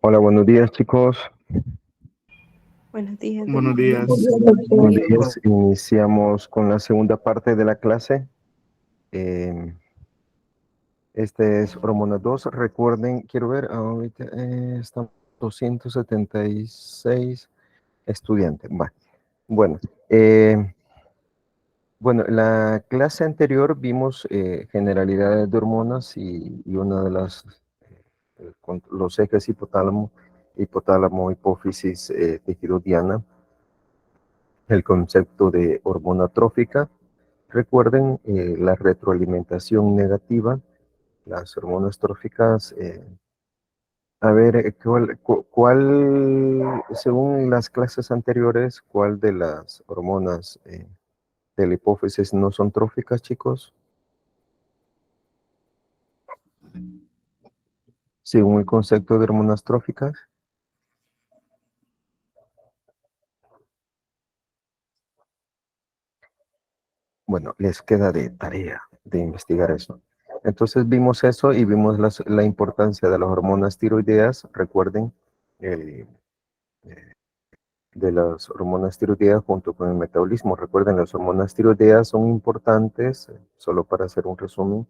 Hola, buenos días, chicos. Buenos días, Buenos doctor. días. Buenos días. Iniciamos con la segunda parte de la clase. Eh, Este es hormona 2. Recuerden, quiero ver, ahorita están 276 estudiantes. Bueno, eh, bueno, la clase anterior vimos generalidades de hormonas y una de las, con los ejes hipotálamo, hipófisis, tejido diana, el concepto de hormona trófica. Recuerden la retroalimentación negativa, las hormonas tróficas. A ver, según las clases anteriores, cuál de las hormonas de la hipófisis no son tróficas, chicos? Según el concepto de hormonas tróficas. Bueno, les queda de tarea de investigar eso. Entonces vimos eso y vimos la importancia de las hormonas tiroideas. Recuerden, el, de las hormonas tiroideas junto con el metabolismo. Recuerden, las hormonas tiroideas son importantes, solo para hacer un resumen,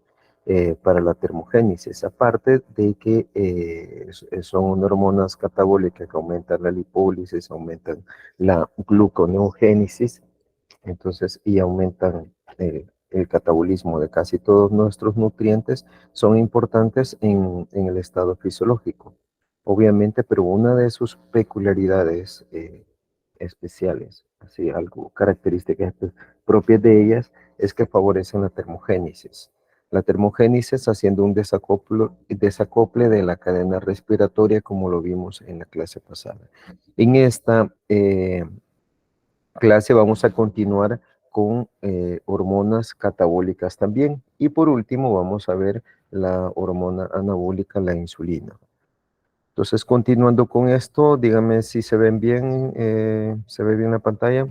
para la termogénesis, aparte de que son hormonas catabólicas que aumentan la lipólisis, aumentan la gluconeogénesis, entonces, y aumentan el catabolismo de casi todos nuestros nutrientes, son importantes en el estado fisiológico, obviamente, pero una de sus peculiaridades especiales, así algo características propias de ellas, es que favorecen la termogénesis. La termogénesis haciendo un desacople de la cadena respiratoria, como lo vimos en la clase pasada. En esta clase vamos a continuar con hormonas catabólicas también. Y por último vamos a ver la hormona anabólica, la insulina. Entonces, continuando con esto, díganme si se ven bien, ¿se ve bien la pantalla?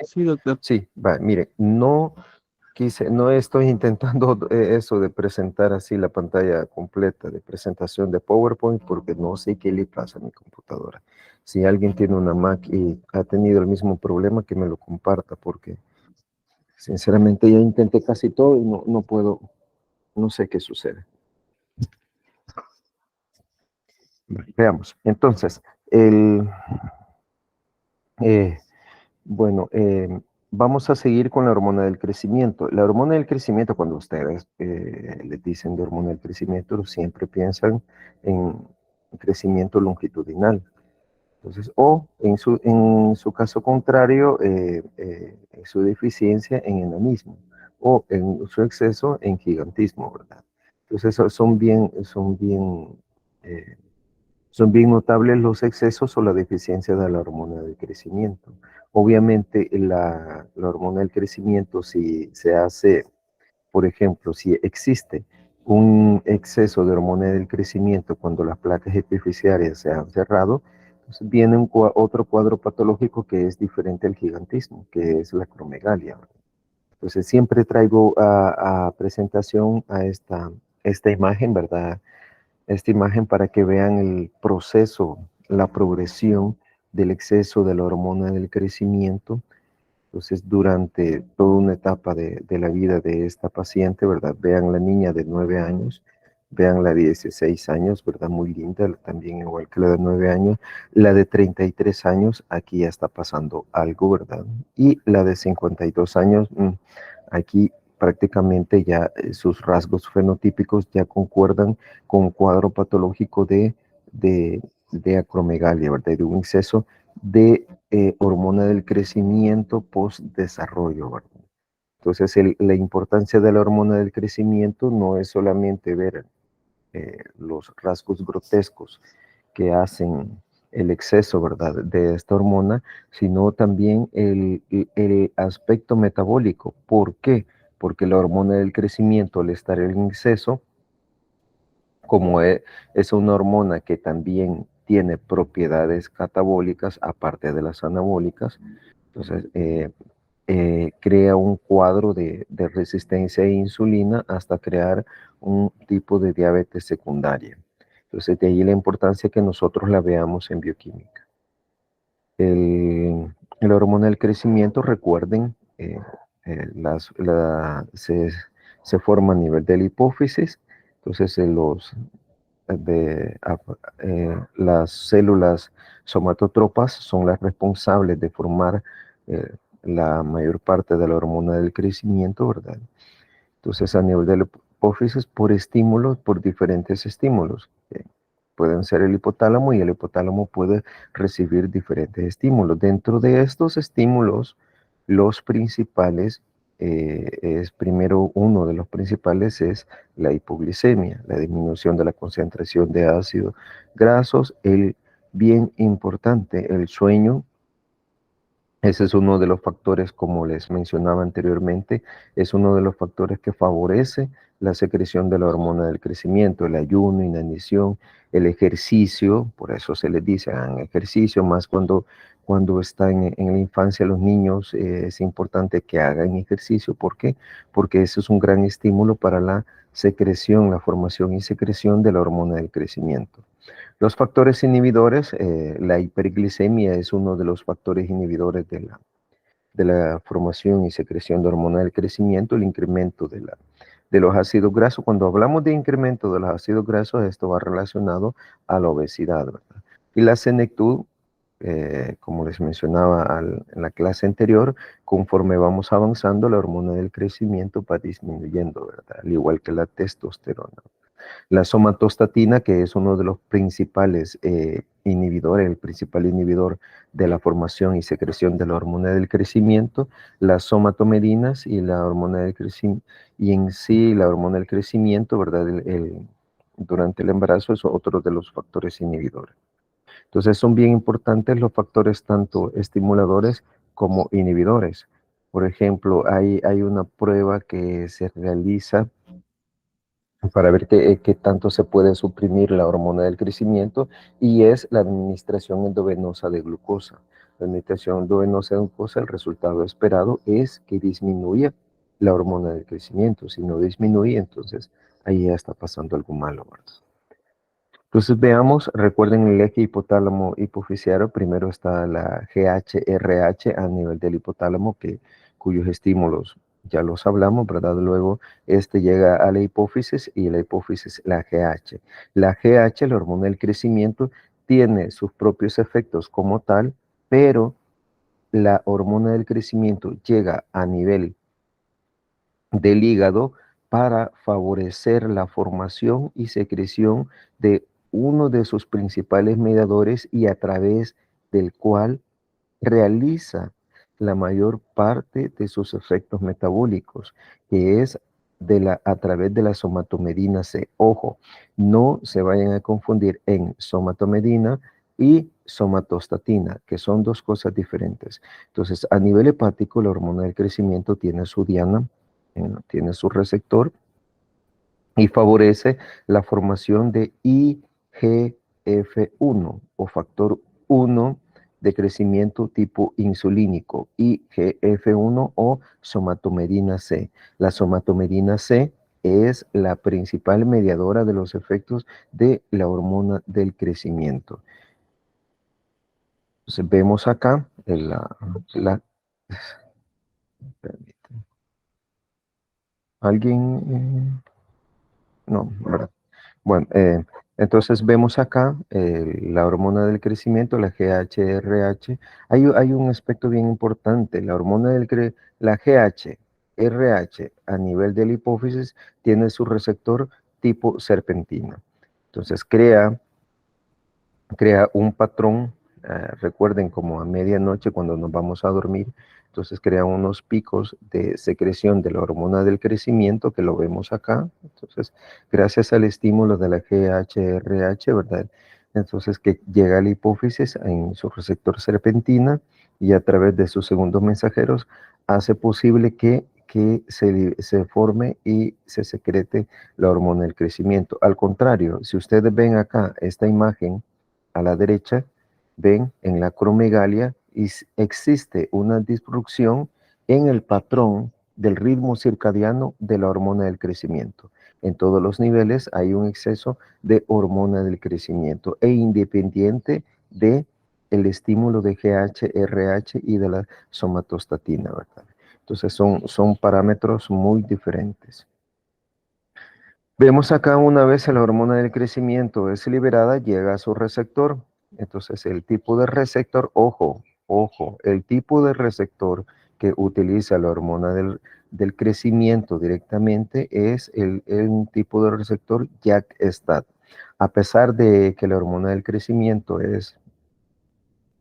Sí, doctor. Sí, mire, no estoy intentando eso de presentar así la pantalla completa de presentación de PowerPoint porque no sé qué le pasa a mi computadora. Si alguien tiene una Mac y ha tenido el mismo problema, que me lo comparta porque sinceramente ya intenté casi todo y no puedo, no sé qué sucede. Veamos. Entonces, eh, bueno, vamos a seguir con la hormona del crecimiento. La hormona del crecimiento, cuando ustedes les dicen de hormona del crecimiento, siempre piensan en crecimiento longitudinal. Entonces, o en su caso contrario, su deficiencia en enanismo, o en su exceso en gigantismo, ¿verdad? Entonces, eh, son bien notables los excesos o la deficiencia de la hormona del crecimiento. Obviamente, la hormona del crecimiento, si se hace, por ejemplo, si existe un exceso de hormona del crecimiento cuando las placas epifisiarias se han cerrado, pues viene otro cuadro patológico que es diferente al gigantismo, que es la acromegalia. Entonces, siempre traigo a presentación a esta imagen, ¿verdad? Esta imagen para que vean el proceso, la progresión del exceso de la hormona del crecimiento. Entonces, durante toda una etapa de la vida de esta paciente, ¿verdad? Vean la niña de 9 años, vean la de 16 años, ¿verdad? Muy linda, también igual que la de 9 años. La de 33 años, aquí ya está pasando algo, ¿verdad? Y la de 52 años, aquí prácticamente ya sus rasgos fenotípicos ya concuerdan con un cuadro patológico de, de acromegalia, ¿verdad? De un exceso de hormona del crecimiento post-desarrollo, ¿verdad? Entonces, la importancia de la hormona del crecimiento no es solamente ver los rasgos grotescos que hacen el exceso, ¿verdad?, de esta hormona, sino también el aspecto metabólico. ¿Por qué? Porque la hormona del crecimiento, al estar en exceso, como es una hormona que también tiene propiedades catabólicas, aparte de las anabólicas, entonces crea un cuadro de resistencia a insulina hasta crear un tipo de diabetes secundaria. Entonces, de ahí la importancia que nosotros la veamos en bioquímica. La hormona del crecimiento, recuerden, se forma a nivel de la hipófisis. Entonces, las células somatotropas son las responsables de formar la mayor parte de la hormona del crecimiento, ¿verdad? Entonces, a nivel de la hipófisis, por estímulos, por diferentes estímulos. Pueden ser el hipotálamo y el hipotálamo puede recibir diferentes estímulos. Dentro de estos estímulos, los principales, primero uno de los principales es la hipoglicemia, la disminución de la concentración de ácidos grasos, el bien importante, el sueño. Ese es uno de los factores, como les mencionaba anteriormente, es uno de los factores que favorece la secreción de la hormona del crecimiento, el ayuno, inanición, el ejercicio, por eso se les dice hagan ejercicio, más cuando están en la infancia los niños, es importante que hagan ejercicio. ¿Por qué? Porque eso es un gran estímulo para la secreción, la formación y secreción de la hormona del crecimiento. Los factores inhibidores, la hiperglicemia es uno de los factores inhibidores de la formación y secreción de hormona del crecimiento, el incremento de los ácidos grasos. Cuando hablamos de incremento de los ácidos grasos, esto va relacionado a la obesidad, ¿verdad? Y la senectud, como les mencionaba en la clase anterior, conforme vamos avanzando, la hormona del crecimiento va disminuyendo, ¿verdad? Al igual que la testosterona. La somatostatina, que es uno de los principales inhibidores, el principal inhibidor de la formación y secreción de la hormona del crecimiento, las somatomedinas y la hormona del crecimiento, y en sí la hormona del crecimiento, ¿verdad? Durante el embarazo es otro de los factores inhibidores. Entonces son bien importantes los factores tanto estimuladores como inhibidores. Por ejemplo, hay una prueba que se realiza para ver qué tanto se puede suprimir la hormona del crecimiento, y es la administración endovenosa de glucosa. La administración endovenosa de glucosa, el resultado esperado es que disminuya la hormona del crecimiento. Si no disminuye, entonces ahí ya está pasando algo malo, ¿verdad? Entonces veamos, recuerden el eje hipotálamo hipofisiario, primero está la GH-RH a nivel del hipotálamo, cuyos estímulos ya los hablamos, ¿verdad? Luego este llega a la hipófisis y la hipófisis la GH. La GH, la hormona del crecimiento, tiene sus propios efectos como tal, pero la hormona del crecimiento llega a nivel del hígado para favorecer la formación y secreción de uno de sus principales mediadores y a través del cual realiza la mayor parte de sus efectos metabólicos, que es a través de la somatomedina C. Ojo, no se vayan a confundir en somatomedina y somatostatina, que son dos cosas diferentes. Entonces, a nivel hepático, la hormona del crecimiento tiene su diana, tiene su receptor y favorece la formación de IGF-1 o factor 1 de crecimiento tipo insulínico, IGF-1 o somatomedina C. La somatomedina C es la principal mediadora de los efectos de la hormona del crecimiento. Entonces vemos acá ¿alguien? No, ¿verdad? Bueno, entonces vemos acá la hormona del crecimiento, la GHRH. Hay un aspecto bien importante. La hormona la GHRH a nivel de la hipófisis tiene su receptor tipo serpentina. Entonces crea un patrón, recuerden, como a medianoche cuando nos vamos a dormir, entonces crea unos picos de secreción de la hormona del crecimiento, que lo vemos acá. Entonces, gracias al estímulo de la GHRH, ¿verdad? Entonces, que llega a la hipófisis en su receptor serpentina y a través de sus segundos mensajeros hace posible que se forme y se secrete la hormona del crecimiento. Al contrario, si ustedes ven acá esta imagen, a la derecha, ven en la acromegalia y existe una disrupción en el patrón del ritmo circadiano de la hormona del crecimiento. En todos los niveles hay un exceso de hormona del crecimiento e independiente de el estímulo de GH, RH y de la somatostatina, ¿verdad? Entonces son parámetros muy diferentes. Vemos acá una vez la hormona del crecimiento es liberada, llega a su receptor. Entonces el tipo de receptor, ojo, el tipo de receptor que utiliza la hormona del crecimiento directamente es un tipo de receptor JAK-STAT. A pesar de que la hormona del crecimiento es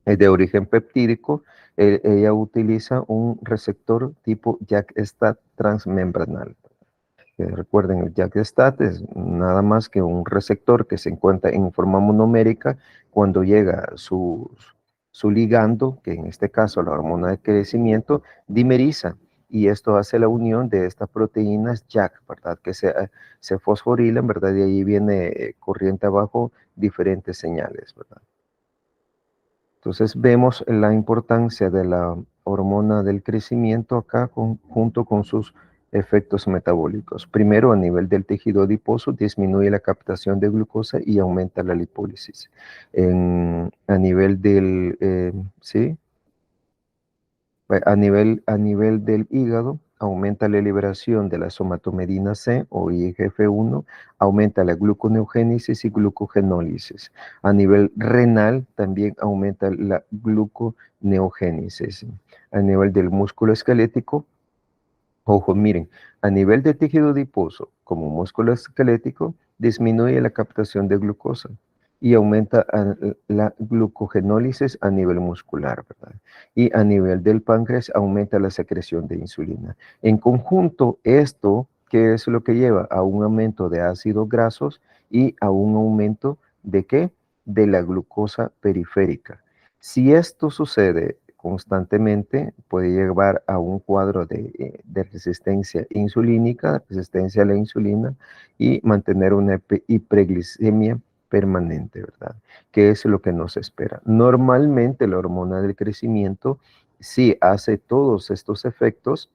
de origen peptídico, ella utiliza un receptor tipo JAK-STAT transmembranal. Recuerden, el JAK-STAT es nada más que un receptor que se encuentra en forma monomérica cuando llega su ligando, que en este caso la hormona de crecimiento, dimeriza. Y esto hace la unión de estas proteínas JAK, ¿verdad? Que se fosforilan, ¿verdad? Y ahí viene corriente abajo diferentes señales, ¿verdad? Entonces vemos la importancia de la hormona del crecimiento acá junto con sus efectos metabólicos. Primero, a nivel del tejido adiposo, disminuye la captación de glucosa y aumenta la lipólisis. A nivel del, ¿sí? A nivel del hígado, aumenta la liberación de la somatomedina C o IGF-1, aumenta la gluconeogénesis y glucogenólisis. A nivel renal, también aumenta la gluconeogénesis. A nivel del músculo esquelético, ojo, miren, a nivel de tejido adiposo, como músculo esquelético, disminuye la captación de glucosa y aumenta la glucogenólisis a nivel muscular, ¿verdad? Y a nivel del páncreas aumenta la secreción de insulina. En conjunto, esto, ¿qué es lo que lleva? A un aumento de ácidos grasos y a un aumento ¿de qué? De la glucosa periférica. Si esto sucede constantemente, puede llevar a un cuadro de resistencia insulínica, resistencia a la insulina y mantener una hiperglicemia permanente, ¿verdad? ¿Qué es lo que nos espera? Normalmente la hormona del crecimiento sí hace todos estos efectos,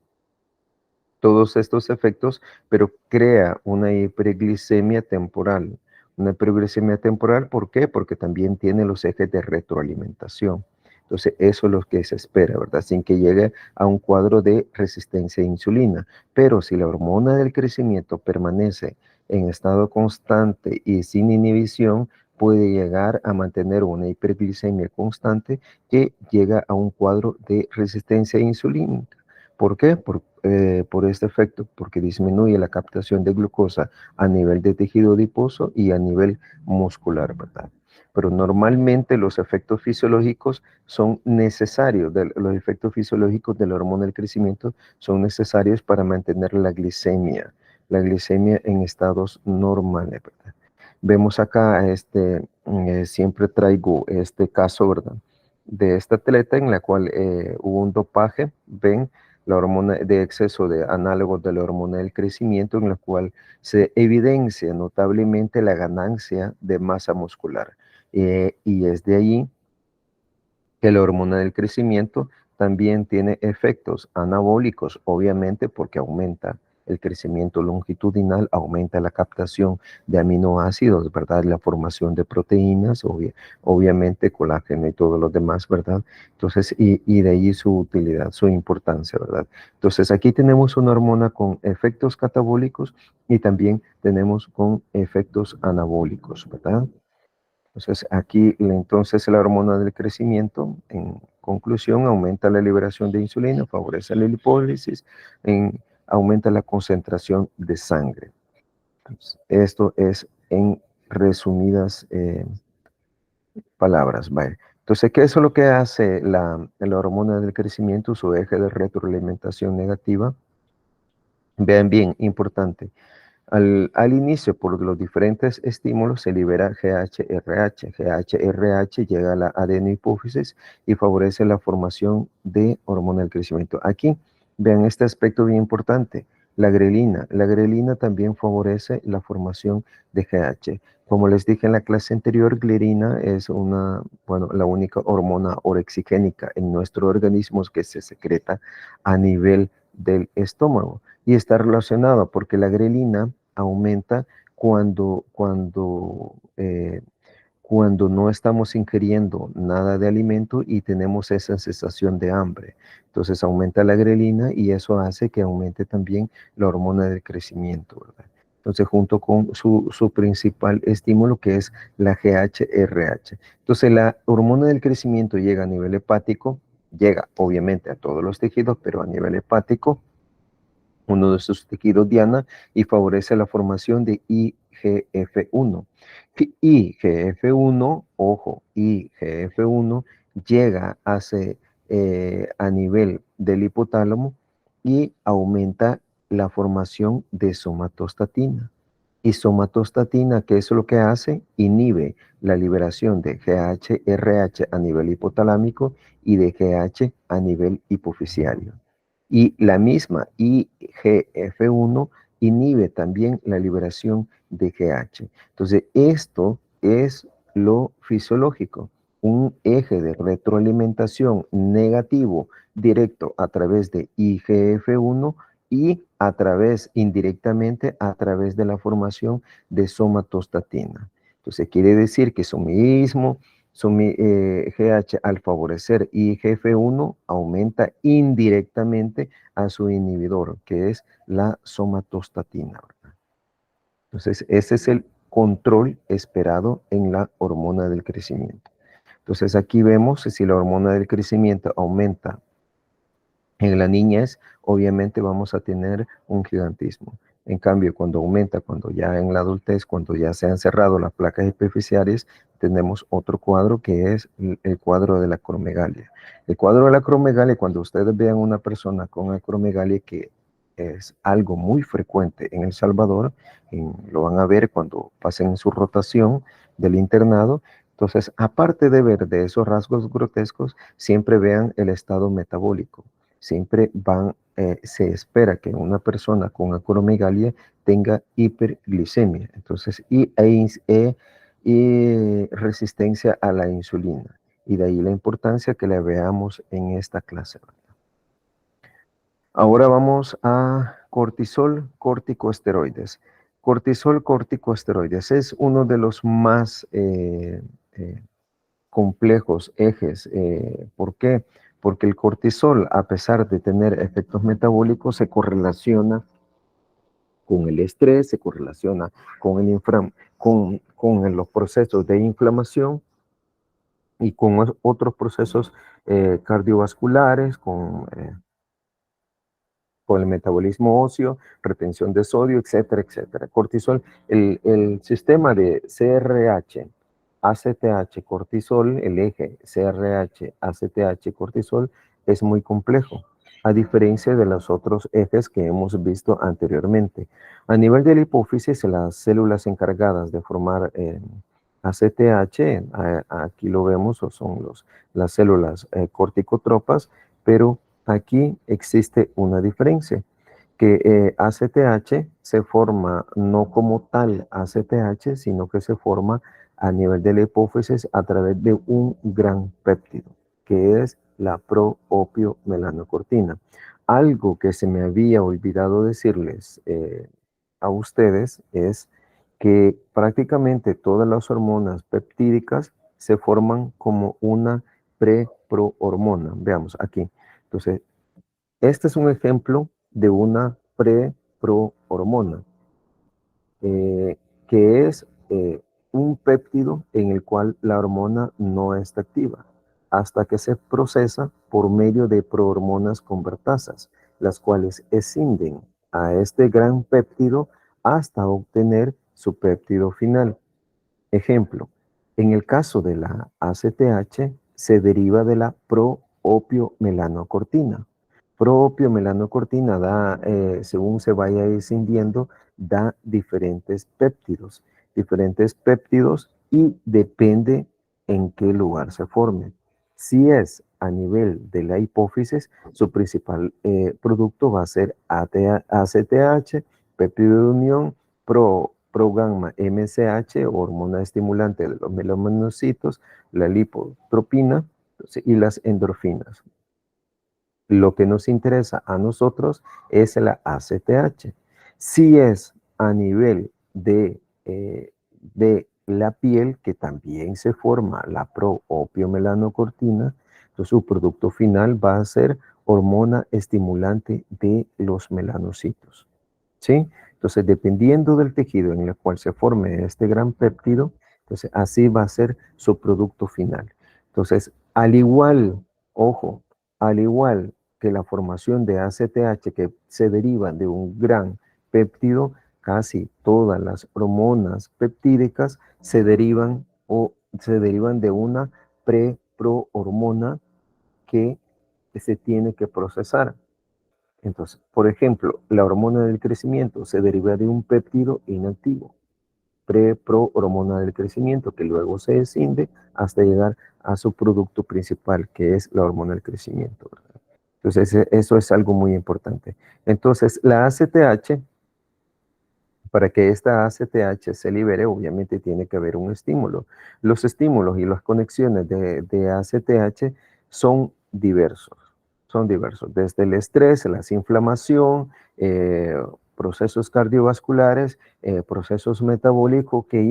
pero crea una hiperglicemia temporal. Una hiperglicemia temporal, ¿por qué? Porque también tiene los ejes de retroalimentación. Entonces, eso es lo que se espera, ¿verdad? Sin que llegue a un cuadro de resistencia a insulina. Pero si la hormona del crecimiento permanece en estado constante y sin inhibición, puede llegar a mantener una hiperglicemia constante que llega a un cuadro de resistencia a insulina. ¿Por qué? Por este efecto, porque disminuye la captación de glucosa a nivel de tejido adiposo y a nivel muscular, ¿verdad? Pero normalmente los efectos fisiológicos son necesarios, los efectos fisiológicos de la hormona del crecimiento son necesarios para mantener la glicemia en estados normales, ¿verdad? Vemos acá, siempre traigo este caso, ¿verdad? De esta atleta en la cual hubo un dopaje, ven, la hormona de exceso de análogos de la hormona del crecimiento, en la cual se evidencia notablemente la ganancia de masa muscular. Y es de ahí que la hormona del crecimiento también tiene efectos anabólicos, obviamente porque aumenta el crecimiento longitudinal, aumenta la captación de aminoácidos, ¿verdad? La formación de proteínas, obviamente colágeno y todos los demás, ¿verdad? Entonces, y de ahí su utilidad, su importancia, ¿verdad? Entonces, aquí tenemos una hormona con efectos catabólicos y también tenemos con efectos anabólicos, ¿verdad? Entonces, aquí entonces la hormona del crecimiento, en conclusión, aumenta la liberación de insulina, favorece la lipólisis, aumenta la concentración de sangre. Entonces, esto es en resumidas palabras. Vale. Entonces, ¿qué es lo que hace la hormona del crecimiento? Su eje de retroalimentación negativa. Vean bien, importante. Al inicio, por los diferentes estímulos, se libera GHRH. GHRH llega a la adenohipófisis y favorece la formación de hormona del crecimiento. Aquí, vean este aspecto bien importante. La grelina también favorece la formación de GH. Como les dije en la clase anterior, glerina es la única hormona orexigénica en nuestro organismo que se secreta a nivel del estómago y está relacionado porque la grelina aumenta cuando no estamos ingiriendo nada de alimento y tenemos esa sensación de hambre. Entonces aumenta la grelina y eso hace que aumente también la hormona del crecimiento, ¿verdad? Entonces, junto con su principal estímulo, que es la GHRH. Entonces, la hormona del crecimiento llega a nivel hepático, llega obviamente a todos los tejidos, pero a nivel hepático, uno de sus tejidos diana, y favorece la formación de IGF-1. IGF-1, ojo, IGF-1 llega a nivel del hipotálamo y aumenta la formación de somatostatina. Y somatostatina, ¿qué es lo que hace? Inhibe la liberación de GHRH a nivel hipotalámico y de GH a nivel hipofisiario. Y la misma IGF-1 inhibe también la liberación de GH. Entonces, esto es lo fisiológico, un eje de retroalimentación negativo directo a través de IGF-1 y indirectamente, a través de la formación de somatostatina. Entonces, quiere decir que GH al favorecer IGF-1 aumenta indirectamente a su inhibidor, que es la somatostatina. Entonces, ese es el control esperado en la hormona del crecimiento. Entonces, aquí vemos si la hormona del crecimiento aumenta en la niñez, obviamente vamos a tener un gigantismo. En cambio, cuando ya en la adultez, cuando ya se han cerrado las placas epifisiarias, tenemos otro cuadro que es el cuadro de la acromegalia. El cuadro de la acromegalia, cuando ustedes vean una persona con acromegalia, que es algo muy frecuente en El Salvador, lo van a ver cuando pasen su rotación del internado. Entonces, aparte de ver de esos rasgos grotescos, siempre vean el estado metabólico. Siempre se espera que una persona con acromegalia tenga hiperglicemia, entonces, y resistencia a la insulina. Y de ahí la importancia que la veamos en esta clase. Ahora vamos a cortisol, corticosteroides. Cortisol, corticosteroides es uno de los más complejos ejes. ¿Por qué? Porque el cortisol, a pesar de tener efectos metabólicos, se correlaciona con el estrés, se correlaciona con los procesos de inflamación y con otros procesos cardiovasculares, con el metabolismo óseo, retención de sodio, etcétera, etcétera. Cortisol, el sistema de CRH, ACTH, cortisol, el eje CRH, ACTH, cortisol, es muy complejo, a diferencia de los otros ejes que hemos visto anteriormente. A nivel de la hipófisis, las células encargadas de formar ACTH, aquí lo vemos, son las células corticotropas, pero aquí existe una diferencia, que ACTH se forma no como tal ACTH, sino que se forma a nivel de la hipófisis a través de un gran péptido, que es la proopiomelanocortina. Algo que se me había olvidado decirles a ustedes es que prácticamente todas las hormonas peptídicas se forman como una preprohormona. Veamos aquí. Entonces, este es un ejemplo de una preprohormona, que es un péptido en el cual la hormona no está activa, hasta que se procesa por medio de prohormonas convertasas, las cuales escinden a este gran péptido hasta obtener su péptido final. Ejemplo, en el caso de la ACTH, se deriva de la proopiomelanocortina. Proopiomelanocortina da, según se vaya escindiendo, da diferentes péptidos y depende en qué lugar se forme. Si es a nivel de la hipófisis, su principal producto va a ser ACTH, péptido de unión, progamma MSH, hormona estimulante de los melanocitos, la lipotropina y las endorfinas. Lo que nos interesa a nosotros es la ACTH. Si es a nivel de la piel, que también se forma la proopiomelanocortina, entonces su producto final va a ser hormona estimulante de los melanocitos. ¿Sí? Entonces, dependiendo del tejido en el cual se forme este gran péptido, entonces así va a ser su producto final. Entonces, al igual, ojo, al igual que la formación de ACTH que se deriva de un gran péptido, casi todas las hormonas peptídicas se derivan de una preprohormona que se tiene que procesar. Entonces, por ejemplo, la hormona del crecimiento se deriva de un péptido inactivo, prohormona del crecimiento, que luego se escinde hasta llegar a su producto principal, que es la hormona del crecimiento, ¿verdad? Entonces, eso es algo muy importante. Entonces, la ACTH, para que esta ACTH se libere, obviamente tiene que haber un estímulo. Los estímulos y las conexiones de ACTH son diversos. Son diversos, desde el estrés, la inflamación, procesos cardiovasculares, procesos metabólicos que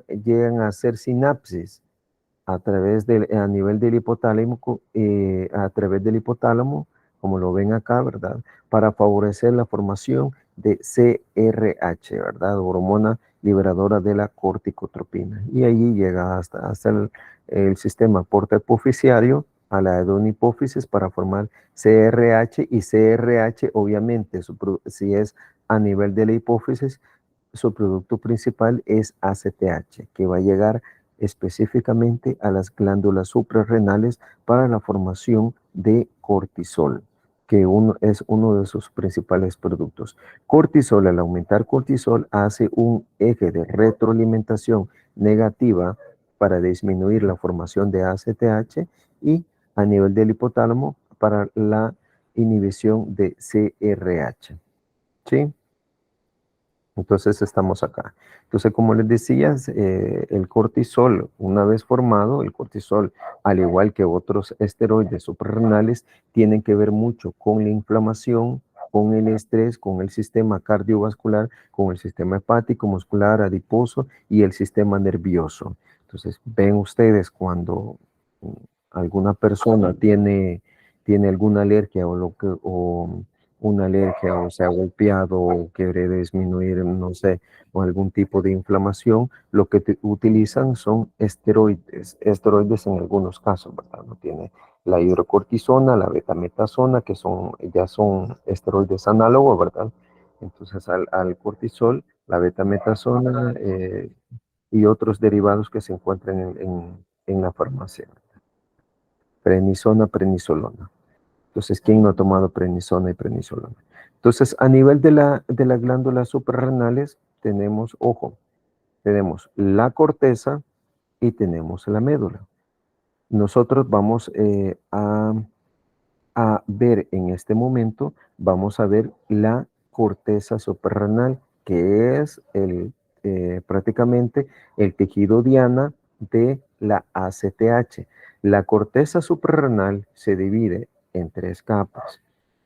llegan a hacer sinapsis a nivel del hipotálamo, a través del hipotálamo, como lo ven acá, ¿verdad? Para favorecer la formación de CRH, ¿verdad? Hormona liberadora de la corticotropina. Y allí llega hasta el sistema portahipoficiario a la edonhipófisis para formar CRH, y CRH, obviamente, si es a nivel de la hipófisis, su producto principal es ACTH, que va a llegar específicamente a las glándulas suprarrenales para la formación de cortisol, que es uno de sus principales productos. Cortisol, al aumentar cortisol, hace un eje de retroalimentación negativa para disminuir la formación de ACTH, y a nivel del hipotálamo para la inhibición de CRH. ¿Sí? Entonces estamos acá. Entonces, como les decía, el cortisol, una vez formado, el cortisol, al igual que otros esteroides suprarrenales, tienen que ver mucho con la inflamación, con el estrés, con el sistema cardiovascular, con el sistema hepático, muscular, adiposo y el sistema nervioso. Entonces, ven ustedes cuando alguna persona tiene alguna alergia o una alergia o se ha golpeado o quiere disminuir, no sé, o algún tipo de inflamación, lo que utilizan son esteroides en algunos casos, ¿verdad? No tiene la hidrocortisona, la betametasona, que ya son esteroides análogos, ¿verdad? Entonces al cortisol, la betametasona y otros derivados que se encuentran en la farmacia. Prednisona, prednisolona. Entonces, ¿quién no ha tomado prednisona y prednisolona? Entonces, a nivel de las glándulas suprarrenales, tenemos, ojo, tenemos la corteza y tenemos la médula. Nosotros vamos a ver en este momento, vamos a ver la corteza suprarrenal, que es prácticamente el tejido diana de la ACTH. La corteza suprarrenal se divide en tres capas: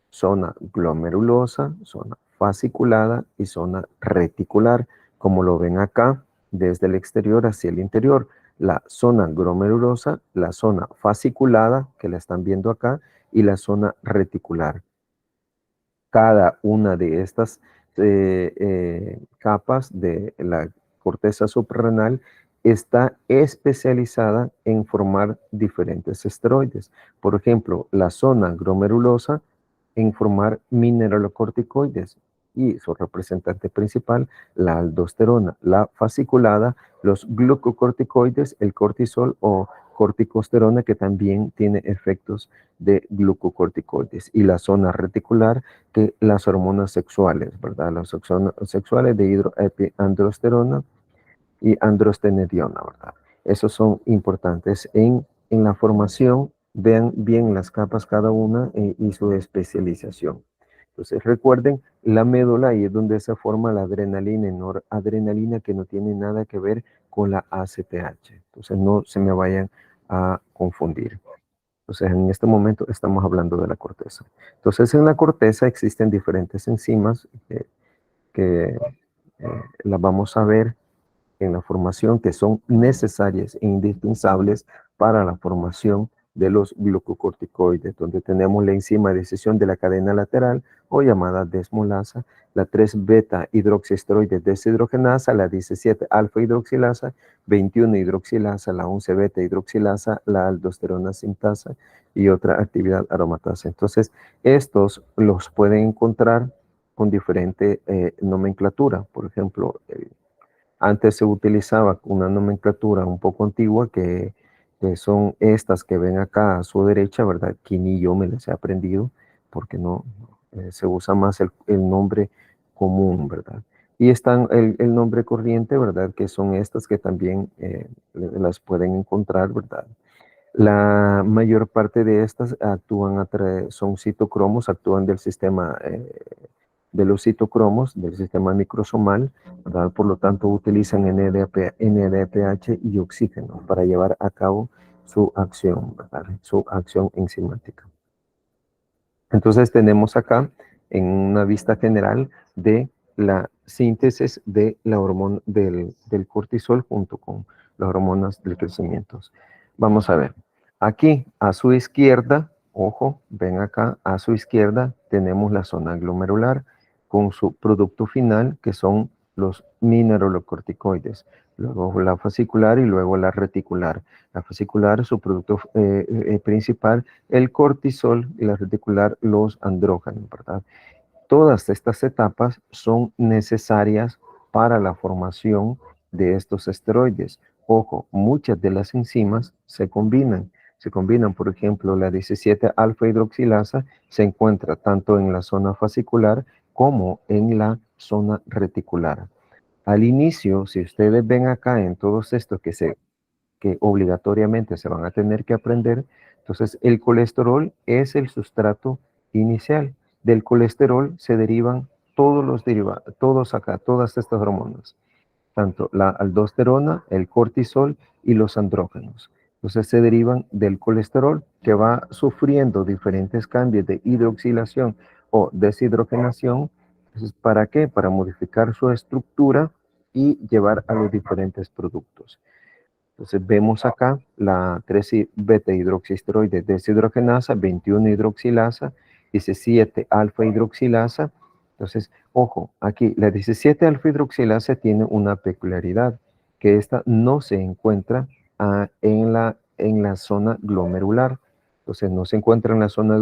zona glomerulosa, zona fasciculada y zona reticular, como lo ven acá desde el exterior hacia el interior. La zona glomerulosa, la zona fasciculada, que la están viendo acá, y la zona reticular. Cada una de estas capas de la corteza suprarrenal está especializada en formar diferentes esteroides. Por ejemplo, la zona glomerulosa en formar mineralocorticoides y su representante principal, la aldosterona, la fasciculada, los glucocorticoides, el cortisol o corticosterona, que también tiene efectos de glucocorticoides, y la zona reticular, que las hormonas sexuales, ¿verdad? Las hormonas sexuales de hidroepiandrosterona y androstenediona, ¿verdad? Esos son importantes en la formación vean bien las capas cada una y su especialización. Entonces recuerden, la médula ahí es donde se forma la adrenalina y noradrenalina, que no tiene nada que ver con la ACTH. Entonces no se me vayan a confundir. Entonces en este momento estamos hablando de la corteza. Entonces en la corteza existen diferentes enzimas que las vamos a ver en la formación, que son necesarias e indispensables para la formación de los glucocorticoides, donde tenemos la enzima de decisión de la cadena lateral o llamada desmolasa, la 3-beta hidroxiesteroide deshidrogenasa, la 17 alfa hidroxilasa, 21 hidroxilasa, la 11 beta hidroxilasa, la aldosterona sintasa y otra actividad aromatasa. Entonces, estos los pueden encontrar con diferente nomenclatura. Por ejemplo, antes se utilizaba una nomenclatura un poco antigua que son estas que ven acá a su derecha, ¿verdad? Que ni yo me las he aprendido porque no se usa más el nombre común, ¿verdad? Y están el nombre corriente, ¿verdad? Que son estas que también las pueden encontrar, ¿verdad? La mayor parte de estas actúan son citocromos, actúan del sistema de los citocromos, del sistema microsomal, ¿verdad? Por lo tanto utilizan NADPH y oxígeno para llevar a cabo su acción, ¿verdad? Su acción enzimática. Entonces tenemos acá en una vista general de la síntesis de la hormona del cortisol junto con las hormonas del crecimiento. Vamos a ver. Aquí a su izquierda, ojo, ven acá, a su izquierda tenemos la zona glomerular con su producto final, que son los mineralocorticoides. Luego la fascicular y luego la reticular. La fascicular, su producto principal, el cortisol, y la reticular, los andrógenos, ¿verdad? Todas estas etapas son necesarias para la formación de estos esteroides. Ojo, muchas de las enzimas se combinan. Se combinan, por ejemplo, la 17 alfa hidroxilasa se encuentra tanto en la zona fascicular como en la zona reticular. Al inicio, si ustedes ven acá en todos estos que obligatoriamente se van a tener que aprender, entonces el colesterol es el sustrato inicial. Del colesterol se derivan todos los derivados, todos acá, todas estas hormonas, tanto la aldosterona, el cortisol y los andrógenos. Entonces se derivan del colesterol, que va sufriendo diferentes cambios de hidroxilación o deshidrogenación. Entonces, ¿para qué? Para modificar su estructura y llevar a los diferentes productos. Entonces vemos acá la 3-beta hidroxiesteroide deshidrogenasa, 21 hidroxilasa, 17 alfa hidroxilasa. Entonces, ojo, aquí la 17 alfa hidroxilasa tiene una peculiaridad, que esta no se encuentra en la zona glomerular. Entonces no se encuentra en la zona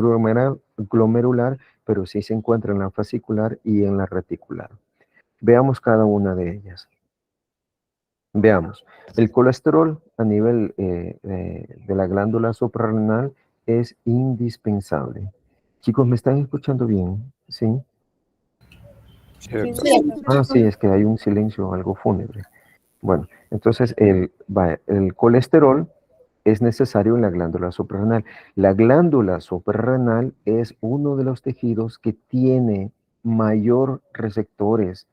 glomerular, pero sí se encuentra en la fascicular y en la reticular. Veamos cada una de ellas. Veamos, el colesterol a nivel de la glándula suprarrenal es indispensable. Chicos, ¿me están escuchando bien? ¿Sí? Cierto. Ah, sí, es que hay un silencio algo fúnebre. Bueno, entonces el colesterol es necesario en la glándula suprarrenal. La glándula suprarrenal es uno de los tejidos que tiene mayor receptores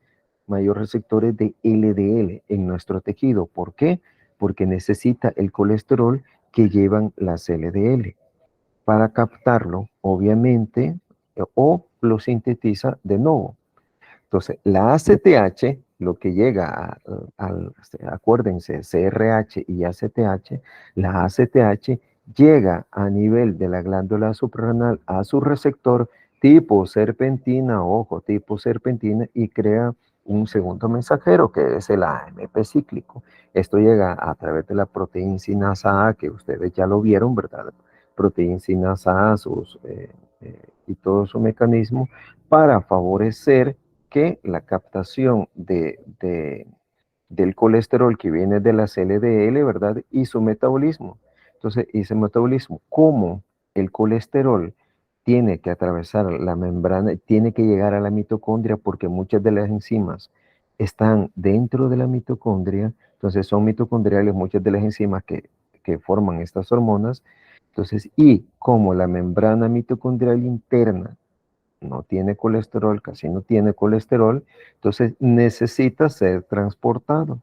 de LDL en nuestro tejido. ¿Por qué? Porque necesita el colesterol que llevan las LDL. Para captarlo, obviamente, o lo sintetiza de nuevo. Entonces, la ACTH, lo que llega acuérdense, CRH y ACTH, la ACTH llega a nivel de la glándula suprarrenal a su receptor tipo serpentina, ojo, tipo serpentina, y crea un segundo mensajero que es el AMP cíclico. Esto llega a través de la proteína sinasa A, que ustedes ya lo vieron, ¿verdad? Proteína sinasa A y todo su mecanismo para favorecer que la captación del colesterol que viene de las LDL, ¿verdad? Y su metabolismo. Entonces, ese metabolismo, ¿cómo el colesterol tiene que atravesar la membrana, tiene que llegar a la mitocondria? Porque muchas de las enzimas están dentro de la mitocondria, entonces son mitocondriales muchas de las enzimas que forman estas hormonas, Entonces, y como la membrana mitocondrial interna no tiene colesterol, casi no tiene colesterol, entonces necesita ser transportado.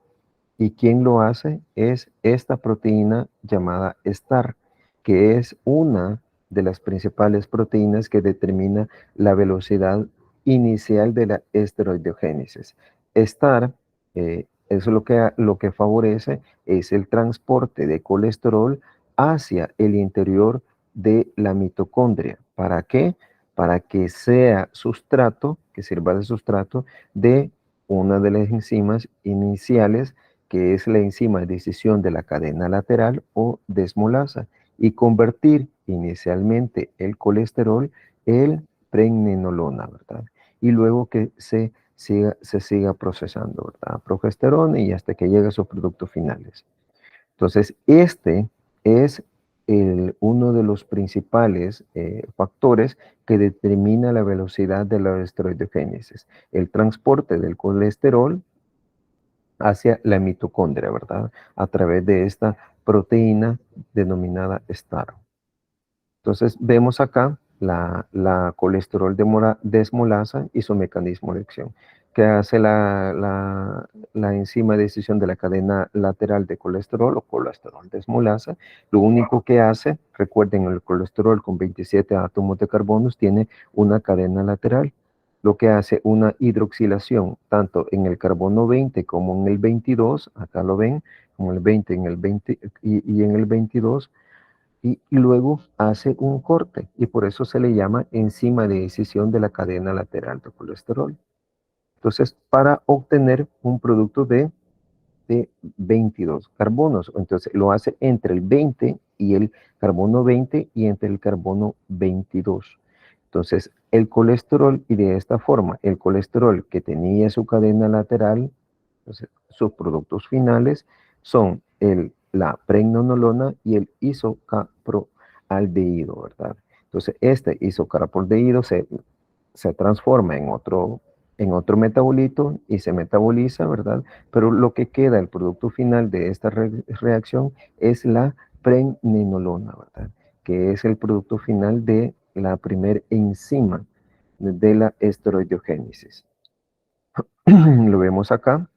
¿Y quién lo hace? Es esta proteína llamada STAR, que es una de las principales proteínas que determina la velocidad inicial de la esteroidogénesis. STAR, eso lo que favorece es el transporte de colesterol hacia el interior de la mitocondria. ¿Para qué? Para que sea sustrato, que sirva de sustrato de una de las enzimas iniciales, que es la enzima de decisión de la cadena lateral o desmolasa, y convertir inicialmente el colesterol en pregnenolona, ¿verdad? Y luego que se siga procesando, ¿verdad? Progesterona y hasta que llegue a sus productos finales. Entonces, este es uno de los principales factores que determina la velocidad de la esteroidogénesis, el transporte del colesterol hacia la mitocondria, ¿verdad? A través de esta proteína denominada STAR. Entonces vemos acá la colesterol desmolasa y su mecanismo de acción, que hace la enzima de decisión de la cadena lateral de colesterol o colesterol desmolasa. Lo único que hace, recuerden, el colesterol con 27 átomos de carbono tiene una cadena lateral, lo que hace una hidroxilación tanto en el carbono 20 como en el 22, acá lo ven, como el 20 en el 20 y en el 22, y luego hace un corte, y por eso se le llama enzima de decisión de la cadena lateral de colesterol. Entonces, para obtener un producto de 22 carbonos, entonces lo hace entre el 20 y el carbono 20 y entre el carbono 22. Entonces, el colesterol, y de esta forma, el colesterol que tenía su cadena lateral, entonces, sus productos finales son la pregnenolona y el isocaproaldehído, ¿verdad? Entonces, este isocaproaldehído se transforma en otro metabolito y se metaboliza, ¿verdad? Pero lo que queda, el producto final de esta reacción, es la pregnenolona, ¿verdad? Que es el producto final de la primer enzima de la esteroidogénesis. Lo vemos acá.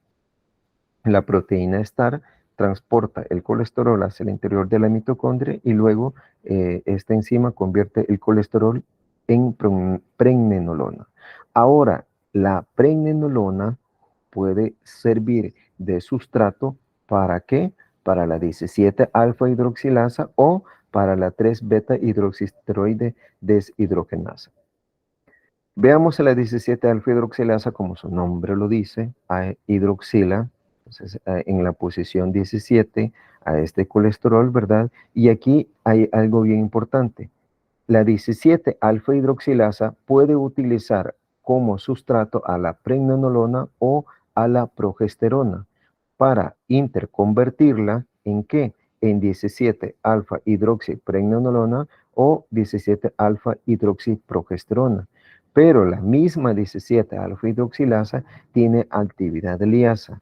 La proteína STAR transporta el colesterol hacia el interior de la mitocondria y luego esta enzima convierte el colesterol en pregnenolona. Ahora, la pregnenolona puede servir de sustrato ¿para qué? Para la 17 alfa hidroxilasa o para la 3 beta hidroxisteroide deshidrogenasa. Veamos a la 17 alfa hidroxilasa, como su nombre lo dice, a hidroxila, entonces en la posición 17 a este colesterol, ¿verdad? Y aquí hay algo bien importante. La 17 alfa hidroxilasa puede utilizar como sustrato a la pregnenolona o a la progesterona para interconvertirla ¿en qué? En 17 alfa hidroxipregnenolona o 17 alfa hidroxiprogesterona. Pero la misma 17 alfa hidroxilasa tiene actividad de liasa.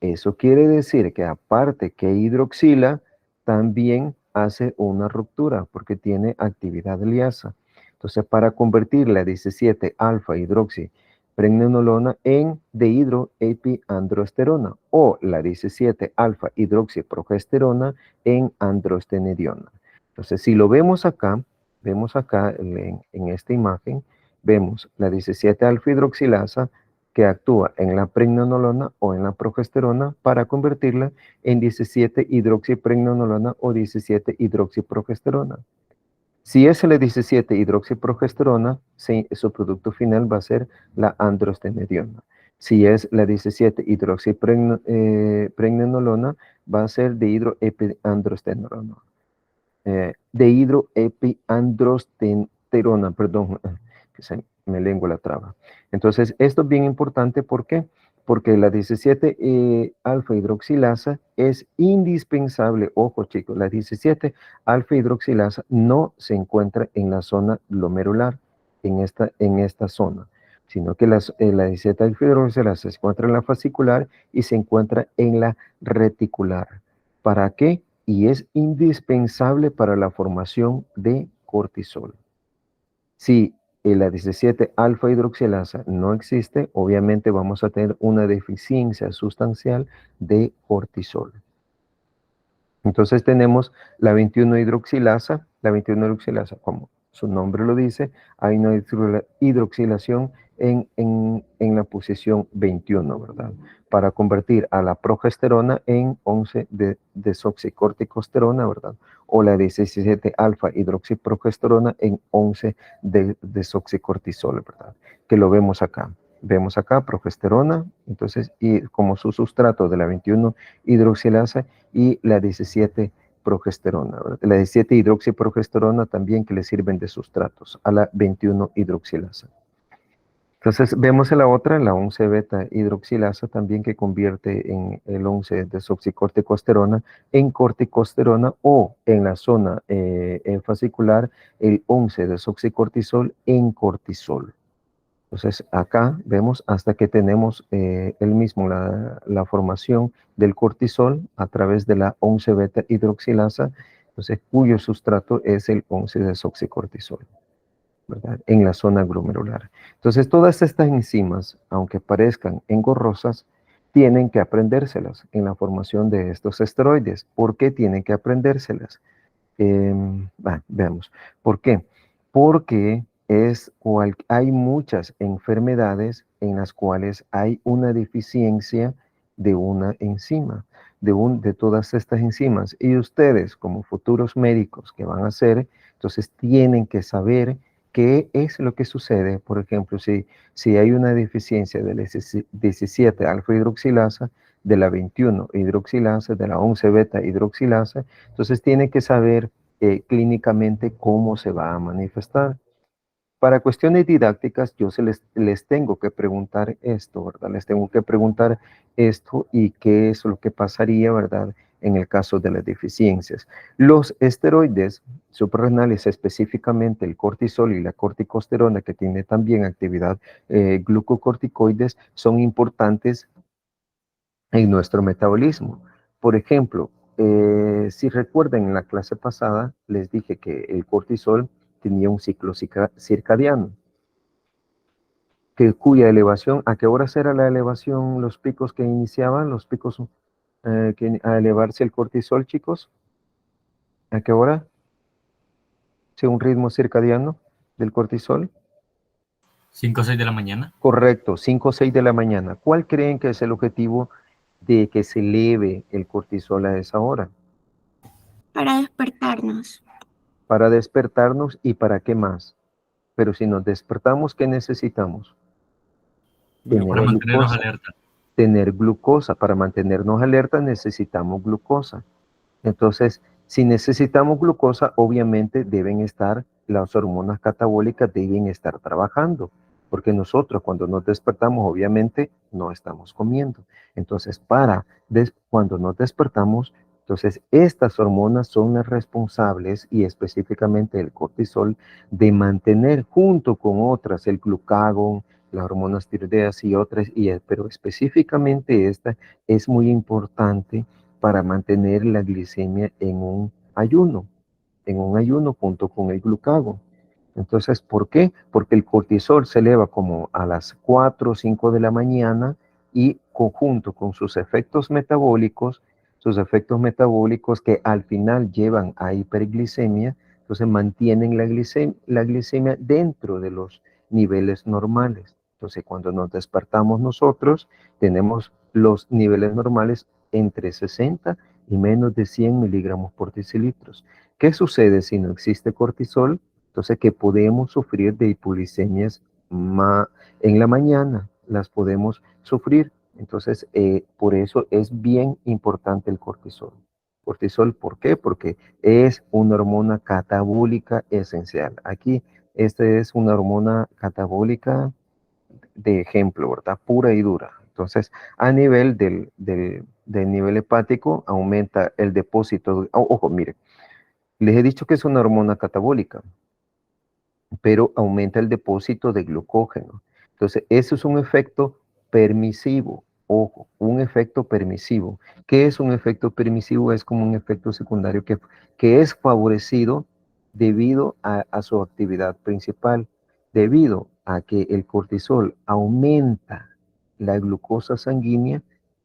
Eso quiere decir que aparte que hidroxila, también hace una ruptura porque tiene actividad de liasa. Entonces, para convertir la 17 alfa hidroxipregnenolona en dehidroepiandrosterona o la 17 alfa hidroxiprogesterona en androstenediona. Entonces, si lo vemos acá en esta imagen, vemos la 17 alfa hidroxilasa que actúa en la pregnenolona o en la progesterona para convertirla en 17 hidroxipregnenolona o 17 hidroxiprogesterona. Si es la 17 hidroxiprogesterona, su producto final va a ser la androstenediona. Si es la 17 hidroxipregnenolona, va a ser dehidroepiandrosterona. Dehidroepiandrosterona, perdón, que se me lengua la traba. Entonces, esto es bien importante, ¿por qué? Porque la 17 alfa hidroxilasa es indispensable, ojo chicos, la 17 alfa hidroxilasa no se encuentra en la zona glomerular, en esta zona, sino que la 17 alfa hidroxilasa se encuentra en la fascicular y se encuentra en la reticular. ¿Para qué? y es indispensable para la formación de cortisol. Si la 17 alfa hidroxilasa no existe, obviamente vamos a tener una deficiencia sustancial de cortisol. Entonces tenemos la 21 hidroxilasa, como su nombre lo dice, hay una hidroxilación en la posición 21, ¿verdad? Para convertir a la progesterona en 11 de desoxicorticosterona, ¿verdad? O la 17 alfa hidroxiprogesterona en 11 de desoxicortisol, ¿verdad? Que lo vemos acá. Vemos acá progesterona, entonces, y como su sustrato de la 21 hidroxilasa, y la 17 progesterona, ¿verdad? La 17 hidroxiprogesterona también que le sirven de sustratos a la 21 hidroxilasa. Entonces vemos en la otra, la 11 beta hidroxilasa también que convierte en el 11 desoxicorticosterona en corticosterona o en la zona fascicular el 11 desoxicortisol en cortisol. Entonces, acá vemos hasta que tenemos el mismo, la formación del cortisol a través de la 11 beta hidroxilasa, entonces, cuyo sustrato es el 11 desoxicortisol, ¿verdad? En la zona glomerular. Entonces, todas estas enzimas, aunque parezcan engorrosas, tienen que aprendérselas en la formación de estos esteroides. ¿Por qué tienen que aprendérselas? Veamos. ¿Por qué? Porque hay muchas enfermedades en las cuales hay una deficiencia de una enzima, de todas estas enzimas. Y ustedes, como futuros médicos que van a ser, entonces tienen que saber qué es lo que sucede. Por ejemplo, si hay una deficiencia de la 17 alfa hidroxilasa, de la 21 hidroxilasa, de la 11 beta hidroxilasa, entonces tiene que saber clínicamente cómo se va a manifestar. Para cuestiones didácticas, yo les tengo que preguntar esto, ¿verdad? Les tengo que preguntar esto y qué es lo que pasaría, ¿verdad? En el caso de las deficiencias. Los esteroides suprarrenales, específicamente el cortisol y la corticosterona, que tiene también actividad glucocorticoides, son importantes en nuestro metabolismo. Por ejemplo, si recuerdan en la clase pasada, les dije que el cortisol tenía un ciclo circadiano, cuya elevación, ¿a qué horas era la elevación, los picos que iniciaban, los picos a elevarse el cortisol, chicos? ¿A qué hora? ¿Sí, un ritmo circadiano del cortisol? 5 o 6 de la mañana. Correcto, 5 o 6 de la mañana. ¿Cuál creen que es el objetivo de que se eleve el cortisol a esa hora? Para despertarnos. Para despertarnos y para qué más. Pero si nos despertamos, ¿qué necesitamos? Tener Para mantenernos glucosa. alerta. Tener glucosa. Para mantenernos alerta necesitamos glucosa. Entonces, si necesitamos glucosa, obviamente deben estar, las hormonas catabólicas deben estar trabajando, porque nosotros cuando nos despertamos, obviamente no estamos comiendo. Entonces, cuando nos despertamos, entonces estas hormonas son las responsables, y específicamente el cortisol, de mantener junto con otras, el glucagón, las hormonas tiroideas y otras, pero específicamente esta es muy importante para mantener la glicemia en un ayuno junto con el glucagón. Entonces, ¿por qué? Porque el cortisol se eleva como a las 4 o 5 de la mañana y conjunto con sus efectos metabólicos que al final llevan a hiperglicemia, entonces mantienen la glicemia dentro de los niveles normales. Entonces, cuando nos despertamos nosotros, tenemos los niveles normales entre 60 y menos de 100 miligramos por decilitros. ¿Qué sucede si no existe cortisol? Entonces, que podemos sufrir de hipoglicemias en la mañana, las podemos sufrir. Entonces, por eso es bien importante el cortisol. Cortisol, ¿por qué? Porque es una hormona catabólica esencial. Aquí, esta es una hormona catabólica de ejemplo, ¿verdad? Pura y dura. Entonces, a nivel del nivel hepático, aumenta el depósito. Ojo, mire, les he dicho que es una hormona catabólica, pero aumenta el depósito de glucógeno. Entonces, eso es un efecto permisivo ojo, un efecto permisivo. ¿Qué es un efecto permisivo? Es como un efecto secundario que es favorecido debido a su actividad principal, debido a que el cortisol aumenta la glucosa sanguínea,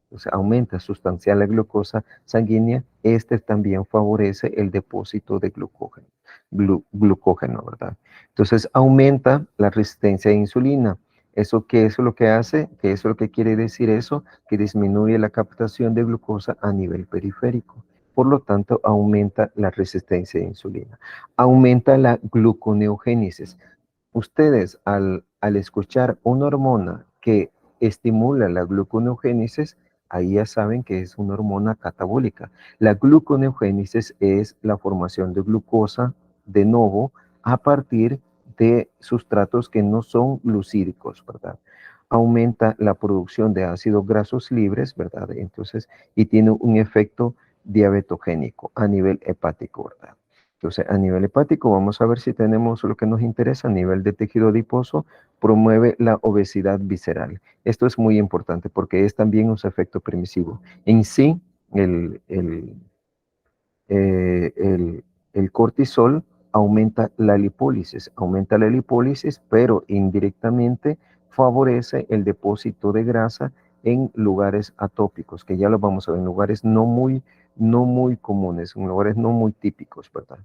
o sea, aumenta sustancial la glucosa sanguínea, este también favorece el depósito de glucógeno, ¿verdad? Entonces aumenta la resistencia a insulina. ¿Eso qué es lo que hace? ¿Qué es lo que quiere decir eso? Que disminuye la captación de glucosa a nivel periférico. Por lo tanto, aumenta la resistencia a insulina. Aumenta la gluconeogénesis. Ustedes al escuchar una hormona que estimula la gluconeogénesis, ahí ya saben que es una hormona catabólica. La gluconeogénesis es la formación de glucosa de nuevo a partir de sustratos que no son glucídicos, ¿verdad? Aumenta la producción de ácidos grasos libres, ¿verdad? Entonces, y tiene un efecto diabetogénico a nivel hepático, ¿verdad? Entonces, a nivel hepático, vamos a ver si tenemos lo que nos interesa. A nivel de tejido adiposo, promueve la obesidad visceral. Esto es muy importante porque es también un efecto permisivo. En sí, eh, el, el cortisol aumenta la lipólisis, pero indirectamente favorece el depósito de grasa en lugares atópicos, que ya lo vamos a ver, en lugares no muy comunes, en lugares no muy típicos, ¿verdad?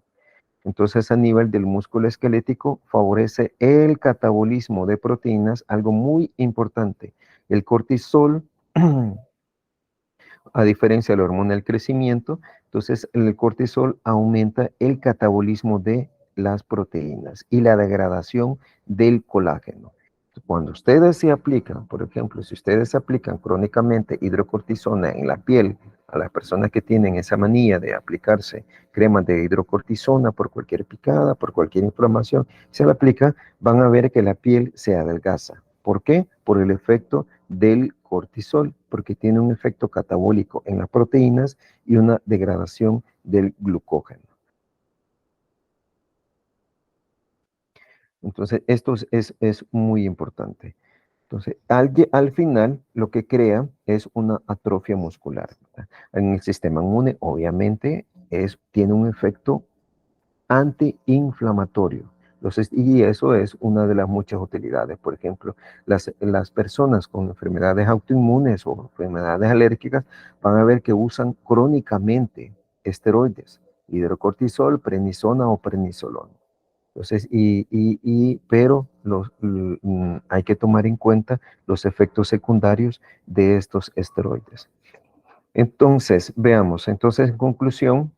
Entonces, a nivel del músculo esquelético, favorece el catabolismo de proteínas, algo muy importante. El cortisol, a diferencia de la hormona del crecimiento, entonces el cortisol aumenta el catabolismo de las proteínas y la degradación del colágeno. Cuando ustedes se aplican, por ejemplo, si ustedes se aplican crónicamente hidrocortisona en la piel, a las personas que tienen esa manía de aplicarse cremas de hidrocortisona por cualquier picada, por cualquier inflamación, se la aplica, van a ver que la piel se adelgaza. ¿Por qué? Por el efecto del cortisol, porque tiene un efecto catabólico en las proteínas y una degradación del glucógeno. Entonces, esto es muy importante. Entonces, al final, lo que crea es una atrofia muscular, ¿verdad? En el sistema inmune, obviamente, tiene un efecto antiinflamatorio. Y eso es una de las muchas utilidades. Por ejemplo, las personas con enfermedades autoinmunes o enfermedades alérgicas van a ver que usan crónicamente esteroides, hidrocortisol, prednisona o prednisolona. Entonces, pero hay que tomar en cuenta los efectos secundarios de estos esteroides. Entonces, veamos. Entonces, en conclusión,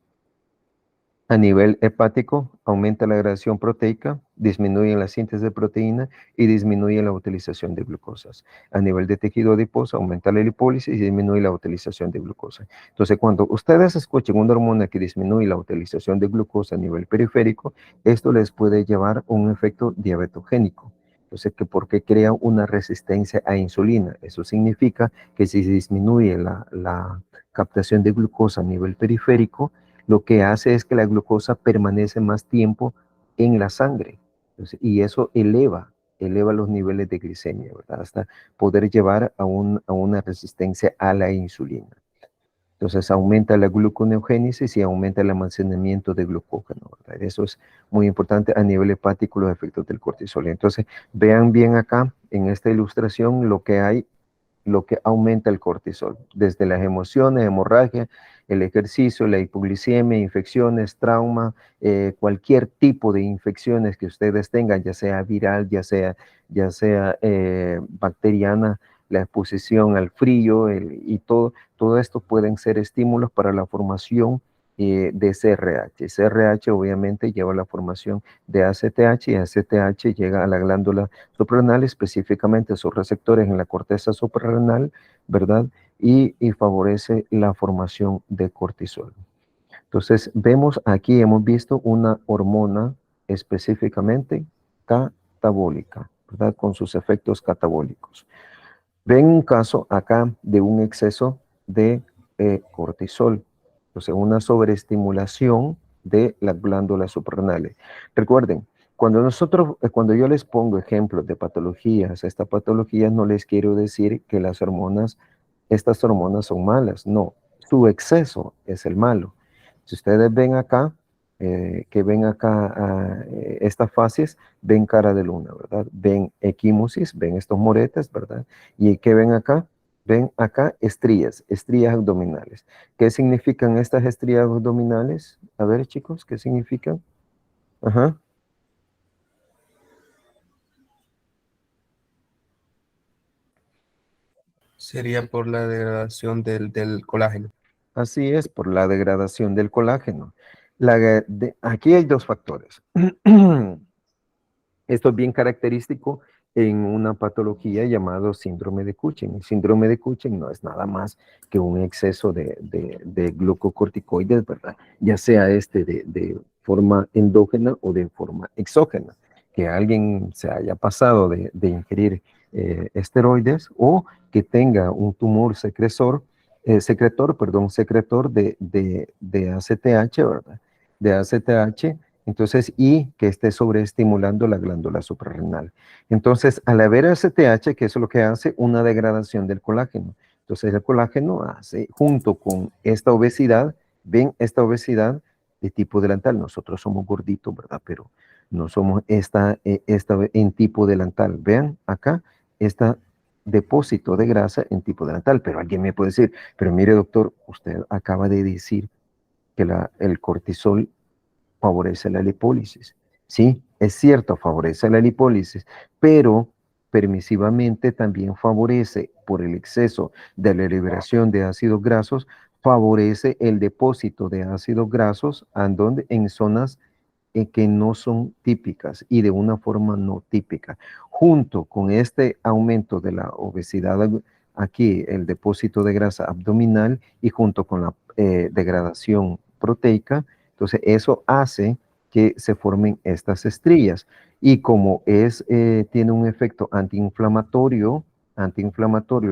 a nivel hepático, aumenta la degradación proteica, disminuye la síntesis de proteína y disminuye la utilización de glucosas. A nivel de tejido adiposo, aumenta la lipólisis y disminuye la utilización de glucosa. Entonces, cuando ustedes escuchen una hormona que disminuye la utilización de glucosa a nivel periférico, esto les puede llevar a un efecto diabetogénico. Entonces, ¿por qué crea una resistencia a insulina? Eso significa que si disminuye la captación de glucosa a nivel periférico, lo que hace es que la glucosa permanece más tiempo en la sangre. Entonces, y eso eleva los niveles de glicemia, ¿verdad? Hasta poder llevar a una resistencia a la insulina. Entonces aumenta la gluconeogénesis y aumenta el almacenamiento de glucógeno, ¿verdad? Eso es muy importante a nivel hepático, los efectos del cortisol. Entonces vean bien acá en esta ilustración lo que aumenta el cortisol, desde las emociones, hemorragia, el ejercicio, la hipoglicemia, infecciones, trauma, cualquier tipo de infecciones que ustedes tengan, ya sea viral, ya sea bacteriana, la exposición al frío y todo esto pueden ser estímulos para la formación de CRH. CRH obviamente lleva a la formación de ACTH y ACTH llega a la glándula suprarrenal, específicamente a sus receptores en la corteza suprarrenal, ¿verdad? Y favorece la formación de cortisol. Entonces, vemos aquí, hemos visto una hormona específicamente catabólica, ¿verdad? Con sus efectos catabólicos. Ven un caso acá de un exceso de cortisol, o sea, una sobreestimulación de las glándulas suprarrenales. Recuerden, cuando yo les pongo ejemplos de patologías, estas patologías no les quiero decir que las hormonas estas hormonas son malas. No, su exceso es el malo. Si ustedes ven acá, que ven acá estas fases, ven cara de luna, ¿verdad? Ven equimosis, ven estos moretes, ¿verdad? ¿Y qué ven acá? Ven acá estrías abdominales. ¿Qué significan estas estrías abdominales? A ver, chicos, ¿qué significan? Ajá. Sería por la degradación del colágeno. Así es, por la degradación del colágeno. Aquí hay dos factores. Esto es bien característico en una patología llamado síndrome de Cushing. El síndrome de Cushing no es nada más que un exceso de glucocorticoides, ¿verdad? Ya sea de forma endógena o de forma exógena. Que alguien se haya pasado de ingerir esteroides o que tenga un tumor secretor de ACTH, ¿verdad? De ACTH, entonces, y que esté sobreestimulando la glándula suprarrenal. Entonces, al haber ACTH, que es lo que hace una degradación del colágeno. Entonces, el colágeno hace, junto con esta obesidad, ven esta obesidad de tipo delantal. Nosotros somos gorditos, ¿verdad? Pero no somos esta en tipo delantal. Vean acá, este depósito de grasa en tipo delantal. Pero alguien me puede decir, pero mire, doctor, usted acaba de decir que el cortisol favorece la lipólisis. Sí, es cierto, favorece la lipólisis, pero permisivamente también favorece, por el exceso de la liberación de ácidos grasos, favorece el depósito de ácidos grasos en zonas que no son típicas y de una forma no típica. Junto con este aumento de la obesidad, aquí el depósito de grasa abdominal y junto con la degradación proteica, entonces eso hace que se formen estas estrías. Y como tiene un efecto antiinflamatorio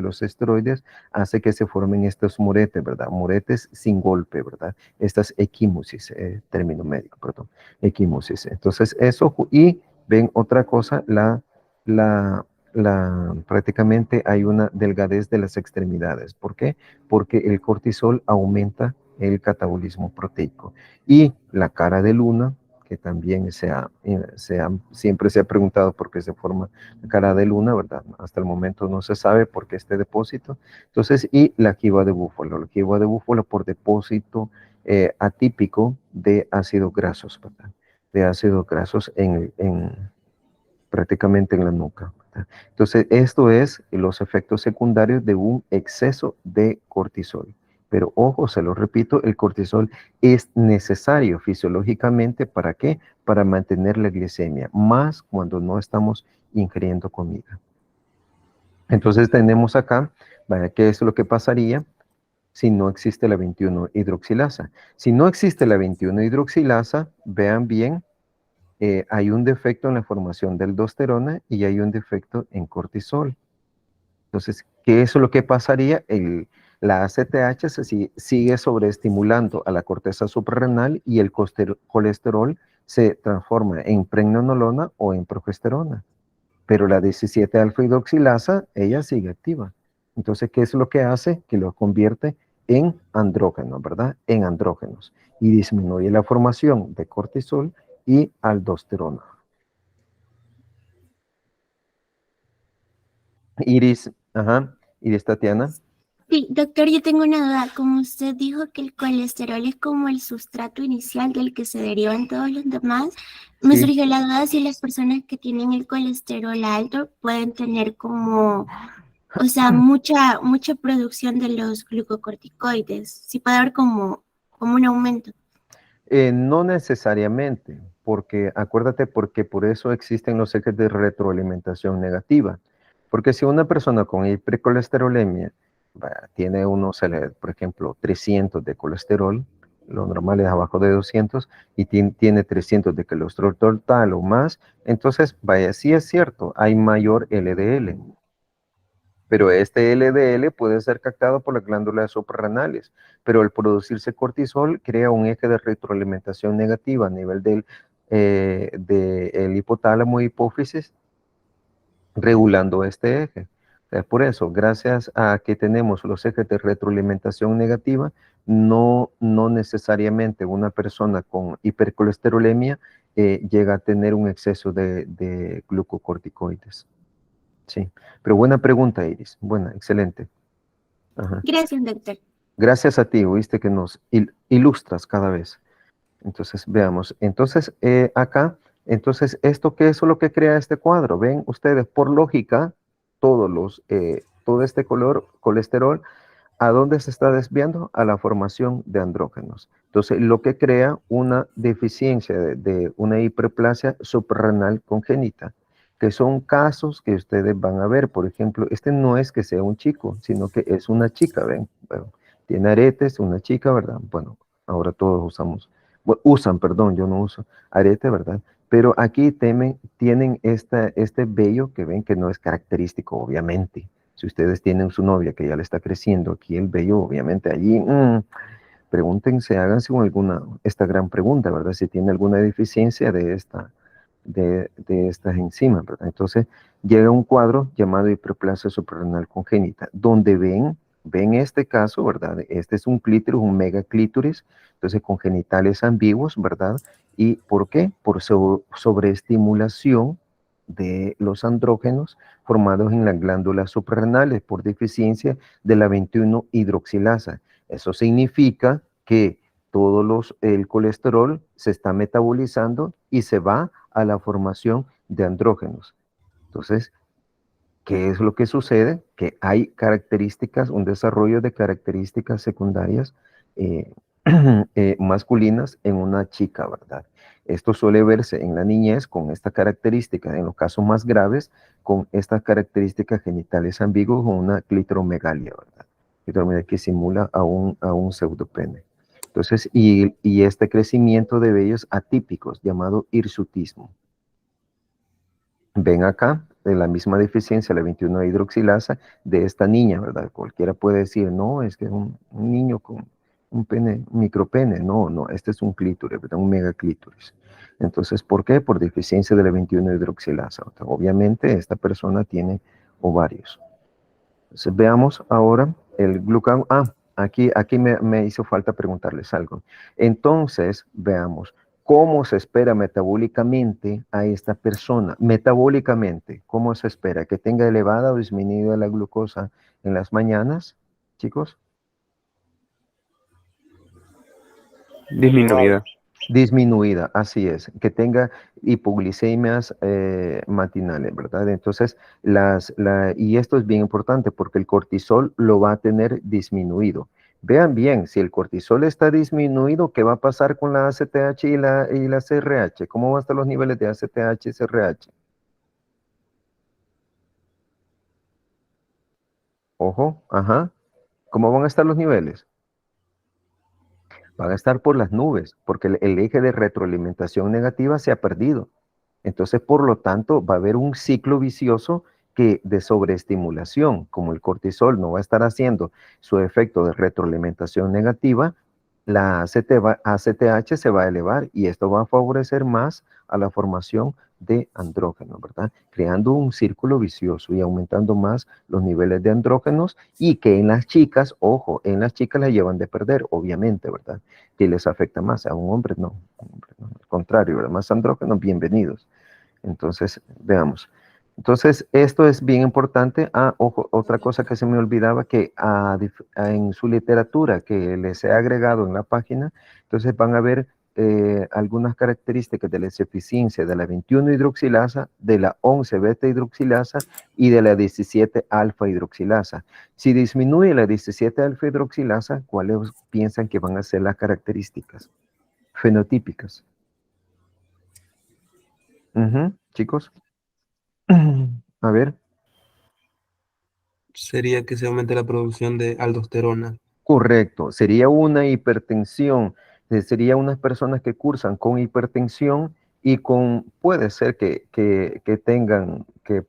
los esteroides, hace que se formen estos moretes, ¿verdad? Moretes sin golpe, ¿verdad? Estas equimosis, término médico, perdón, equimosis. Entonces eso, y ven otra cosa, prácticamente hay una delgadez de las extremidades. ¿Por qué? Porque el cortisol aumenta el catabolismo proteico. Y la cara de luna, que también siempre se ha preguntado por qué se forma la cara de luna, ¿verdad? Hasta el momento no se sabe por qué este depósito. Entonces, y la jiba de búfalo por depósito atípico de ácidos grasos, ¿verdad? De ácidos grasos prácticamente en la nuca, ¿verdad? Entonces, esto es los efectos secundarios de un exceso de cortisol. Pero ojo, se lo repito, el cortisol es necesario fisiológicamente, ¿para qué? Para mantener la glicemia, más cuando no estamos ingiriendo comida. Entonces tenemos acá, ¿vale? ¿Qué es lo que pasaría si no existe la 21-hidroxilasa? Si no existe la 21-hidroxilasa, vean bien, hay un defecto en la formación de aldosterona y hay un defecto en cortisol. Entonces, ¿qué es lo que pasaría? La ACTH sigue sobreestimulando a la corteza suprarrenal y el colesterol se transforma en pregnenolona o en progesterona. Pero la 17-alfa-hidroxilasa, ella sigue activa. Entonces, ¿qué es lo que hace? Que lo convierte en andrógenos, ¿verdad? En andrógenos. Y disminuye la formación de cortisol y aldosterona. Iris, ajá, Iris Tatiana. Sí, doctor, yo tengo una duda. Como usted dijo que el colesterol es como el sustrato inicial del que se derivan todos los demás, me Sí. surgió la duda si las personas que tienen el colesterol alto pueden tener como, o sea, mucha producción de los glucocorticoides. Si puede haber como un aumento. No necesariamente, porque acuérdate, porque por eso existen los ejes de retroalimentación negativa. Porque si una persona con hipercolesterolemia tiene por ejemplo, 300 de colesterol, lo normal es abajo de 200, y tiene 300 de colesterol total o más, entonces, vaya, sí es cierto, hay mayor LDL. Pero este LDL puede ser captado por las glándulas suprarrenales, pero al producirse cortisol crea un eje de retroalimentación negativa a nivel del hipotálamo y hipófisis, regulando este eje. Por eso, gracias a que tenemos los ejes de retroalimentación negativa, no necesariamente una persona con hipercolesterolemia llega a tener un exceso de glucocorticoides. Sí, pero buena pregunta, Iris. Buena, excelente. Ajá. Gracias, doctor. Gracias a ti, oíste que nos ilustras cada vez. Entonces, veamos. Entonces, acá, entonces, ¿esto qué es lo que crea este cuadro? Ven ustedes, por lógica, todo este colesterol, ¿a dónde se está desviando? A la formación de andrógenos. Entonces, lo que crea una deficiencia de una hiperplasia suprarrenal congénita, que son casos que ustedes van a ver. Por ejemplo, este no es que sea un chico, sino que es una chica, ¿ven? Bueno, tiene aretes, una chica, ¿verdad? Bueno, ahora todos usan, perdón, yo no uso arete, ¿verdad? Pero aquí tienen este vello que ven que no es característico, obviamente. Si ustedes tienen su novia que ya le está creciendo aquí el vello, obviamente allí, pregúntense, háganse esta gran pregunta, ¿verdad? Si tiene alguna deficiencia de estas enzimas, ¿verdad? Entonces llega un cuadro llamado hiperplasia suprarrenal congénita, donde ven este caso, ¿verdad? Este es un clítoris, un megaclítoris, entonces con genitales ambiguos, ¿verdad? ¿Y por qué? Por sobreestimulación de los andrógenos formados en las glándulas suprarrenales por deficiencia de la 21 hidroxilasa. Eso significa que el colesterol se está metabolizando y se va a la formación de andrógenos. Entonces, ¿qué es lo que sucede? Que hay características, un desarrollo de características secundarias masculinas en una chica, ¿verdad? Esto suele verse en la niñez con esta característica, en los casos más graves, con estas características genitales ambiguos o una clitoromegalia, ¿verdad? Clitoromegalia que simula a un pseudopene. Entonces, y este crecimiento de vellos atípicos, llamado hirsutismo. Ven acá, de la misma deficiencia, la 21 hidroxilasa de esta niña, ¿verdad? Cualquiera puede decir, no, es que es un niño con un pene, un micropene. No, este es un clítoris, ¿verdad? Un megaclítoris. Entonces, ¿por qué? Por deficiencia de la 21 hidroxilasa. Obviamente, esta persona tiene ovarios. Entonces, veamos ahora el glucagón. Aquí me hizo falta preguntarles algo. Entonces, veamos. ¿Cómo se espera metabólicamente a esta persona? Metabólicamente, ¿cómo se espera? ¿Que tenga elevada o disminuida la glucosa en las mañanas, chicos? Disminuida. Disminuida, así es. Que tenga hipoglicemias matinales, ¿verdad? Entonces, y esto es bien importante porque el cortisol lo va a tener disminuido. Vean bien, si el cortisol está disminuido, ¿qué va a pasar con la ACTH y la CRH? ¿Cómo van a estar los niveles de ACTH y CRH? Ojo, ajá. ¿Cómo van a estar los niveles? Van a estar por las nubes, porque el eje de retroalimentación negativa se ha perdido. Entonces, por lo tanto, va a haber un ciclo vicioso de sobreestimulación. Como el cortisol no va a estar haciendo su efecto de retroalimentación negativa, la ACTH se va a elevar y esto va a favorecer más a la formación de andrógenos, ¿verdad? Creando un círculo vicioso y aumentando más los niveles de andrógenos y que en las chicas, ojo, en las chicas la llevan de perder, obviamente, ¿verdad? Que les afecta más, a un hombre no, al contrario, ¿verdad? Más andrógenos, bienvenidos. Entonces, veamos. Entonces, esto es bien importante. Ojo, otra cosa que se me olvidaba, que en su literatura que les he agregado en la página, entonces van a ver algunas características de la deficiencia de la 21 hidroxilasa, de la 11 beta hidroxilasa y de la 17 alfa hidroxilasa. Si disminuye la 17 alfa hidroxilasa, ¿cuáles piensan que van a ser las características fenotípicas? Chicos. A ver. Sería que se aumente la producción de aldosterona. Correcto, sería una hipertensión, sería unas personas que cursan con hipertensión y puede ser que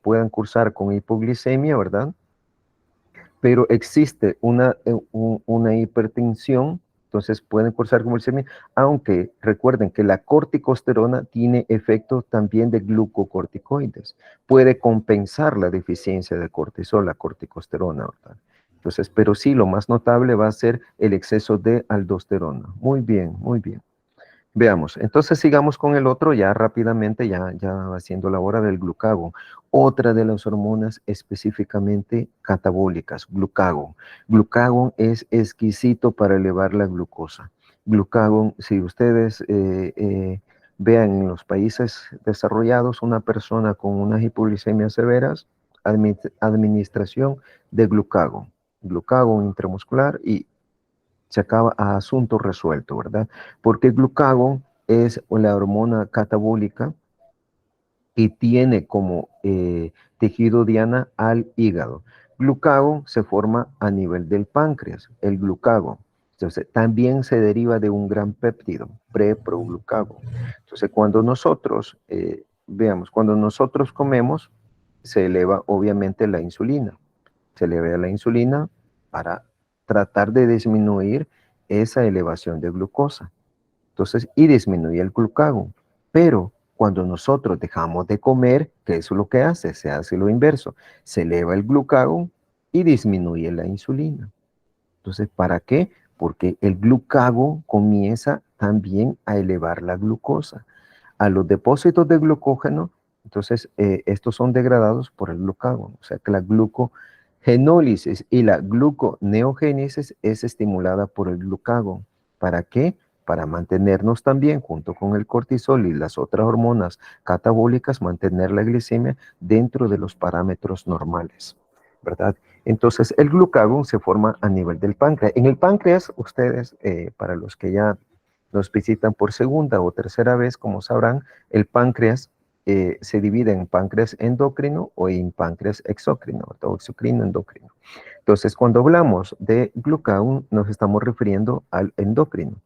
puedan cursar con hipoglicemia, ¿verdad? Pero existe una hipertensión entonces pueden cursar como glicemia, aunque recuerden que la corticosterona tiene efecto también de glucocorticoides. Puede compensar la deficiencia de cortisol, la corticosterona, ¿verdad? Entonces, pero sí, lo más notable va a ser el exceso de aldosterona. Muy bien, muy bien. Veamos, entonces sigamos con el otro ya rápidamente, ya haciendo la hora del glucagón. Otra de las hormonas específicamente catabólicas, glucagón. Glucagón es exquisito para elevar la glucosa. Glucagón, si ustedes vean en los países desarrollados, una persona con unas hipoglicemias severas, administración de glucagón. Glucagón intramuscular y se acaba a asunto resuelto, ¿verdad? Porque el glucagón es la hormona catabólica y tiene como tejido diana al hígado. Glucagón se forma a nivel del páncreas, el glucagón. Entonces, también se deriva de un gran péptido, pre-proglucagón. Entonces, cuando nosotros, veamos, cuando nosotros comemos, se eleva obviamente la insulina. Se eleva la insulina para tratar de disminuir esa elevación de glucosa. Entonces, y disminuye el glucagón. Pero cuando nosotros dejamos de comer, ¿qué es lo que hace? Se hace lo inverso. Se eleva el glucagón y disminuye la insulina. Entonces, ¿para qué? Porque el glucagón comienza también a elevar la glucosa. A los depósitos de glucógeno, entonces estos son degradados por el glucagón. O sea que la glucogenólisis y la gluconeogénesis es estimulada por el glucagón. ¿Para qué? Para mantenernos también, junto con el cortisol y las otras hormonas catabólicas, mantener la glicemia dentro de los parámetros normales, ¿verdad? Entonces, el glucagón se forma a nivel del páncreas. En el páncreas, ustedes, para los que ya nos visitan por segunda o tercera vez, como sabrán, el páncreas se divide en páncreas endocrino o en páncreas exócrino, o exocrino endocrino. Entonces, cuando hablamos de glucagón, nos estamos refiriendo al endocrino.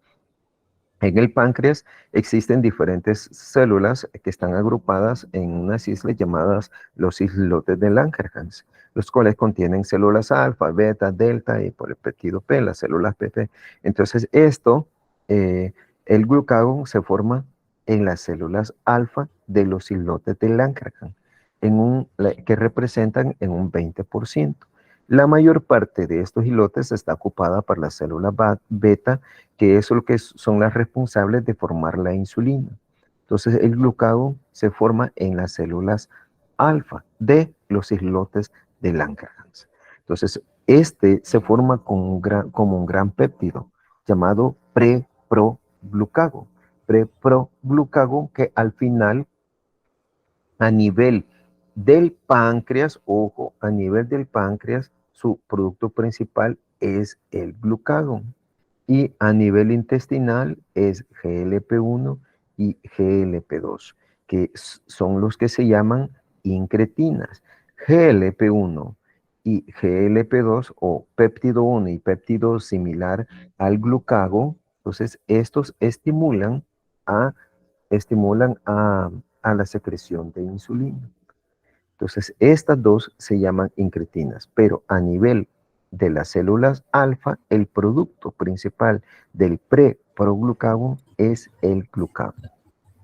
En el páncreas existen diferentes células que están agrupadas en unas islas llamadas los islotes de Langerhans, los cuales contienen células alfa, beta, delta y por el peptido P, las células PP. Entonces el glucagón se forma en las células alfa de los islotes de Langerhans, que representan en un 20%. La mayor parte de estos islotes está ocupada por la célula beta, que es lo que son las responsables de formar la insulina. Entonces, el glucagón se forma en las células alfa de los islotes de Langerhans. Entonces, este se forma como un gran péptido llamado pre-proglucagón. Pre-proglucagón que al final, a nivel del páncreas, ojo, a nivel del páncreas, su producto principal es el glucagón. Y a nivel intestinal es GLP-1 y GLP-2, que son los que se llaman incretinas. GLP-1 y GLP-2 o péptido 1 y péptido 2 similar al glucagón, entonces estos estimulan a la secreción de insulina. Entonces, estas dos se llaman incretinas, pero a nivel de las células alfa, el producto principal del pre-proglucagón es el glucagón.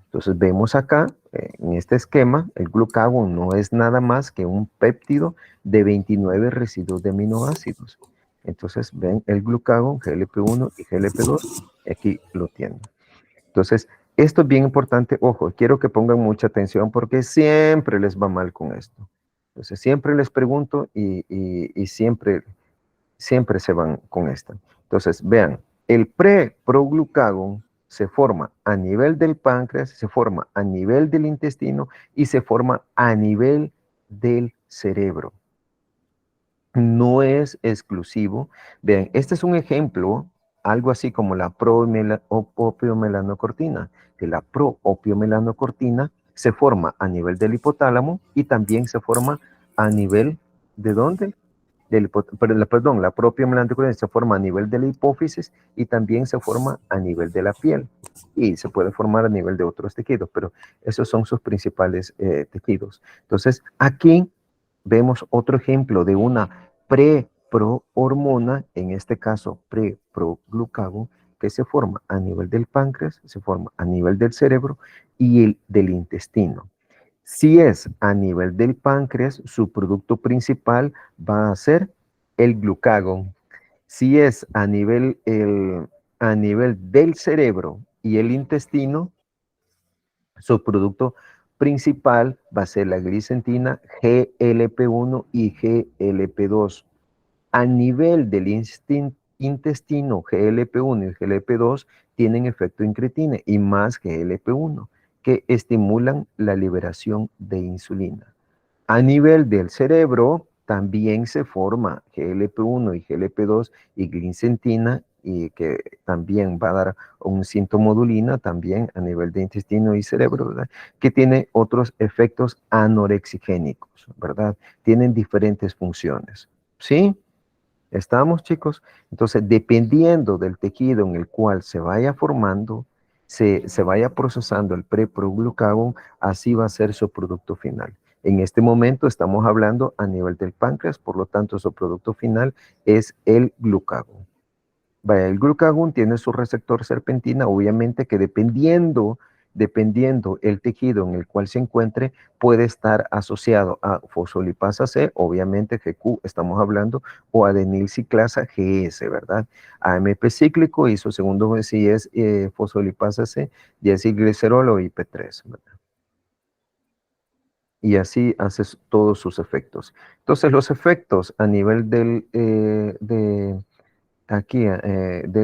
Entonces, vemos acá, en este esquema, el glucagón no es nada más que un péptido de 29 residuos de aminoácidos. Entonces, ven el glucagón, GLP-1 y GLP-2, aquí lo tienen. Entonces, esto es bien importante, ojo, quiero que pongan mucha atención porque siempre les va mal con esto. Entonces, siempre les pregunto y siempre se van con esto. Entonces, vean, el pre-proglucagón se forma a nivel del páncreas, se forma a nivel del intestino y se forma a nivel del cerebro. No es exclusivo. Vean, este es un ejemplo, algo así como la propiomelanocortina, que la propiomelanocortina se forma a nivel del hipotálamo y también se forma a nivel ¿de dónde? La propiomelanocortina se forma a nivel de la hipófisis y también se forma a nivel de la piel y se puede formar a nivel de otros tejidos, pero esos son sus principales tejidos. Entonces, aquí vemos otro ejemplo de una pre-prohormona, en este caso pre-proglucagón, que se forma a nivel del páncreas, se forma a nivel del cerebro y el del intestino. Si es a nivel del páncreas, su producto principal va a ser el glucagón. Si es a nivel del cerebro y el intestino, su producto principal va a ser la glicentina, GLP-1 y GLP-2. A nivel del intestino, GLP-1 y GLP-2 tienen efecto incretina y más GLP-1, que estimulan la liberación de insulina. A nivel del cerebro también se forma GLP-1 y GLP-2 y glicentina, y que también va a dar un sintomodulina también a nivel de intestino y cerebro, ¿verdad? Que tiene otros efectos anorexigénicos, ¿verdad? Tienen diferentes funciones, ¿sí? ¿Estamos, chicos? Entonces, dependiendo del tejido en el cual se vaya formando, se vaya procesando el preproglucagón, así va a ser su producto final. En este momento estamos hablando a nivel del páncreas, por lo tanto, su producto final es el glucagón. Vaya, el glucagón tiene su receptor serpentina, obviamente que dependiendo el tejido en el cual se encuentre, puede estar asociado a fosfolipasa C, obviamente GQ estamos hablando, o adenilciclasa GS, ¿verdad? AMP cíclico y su segundo si es fosfolipasa C, diacilglicerol o IP3, ¿verdad? Y así haces todos sus efectos. Entonces, los efectos a nivel del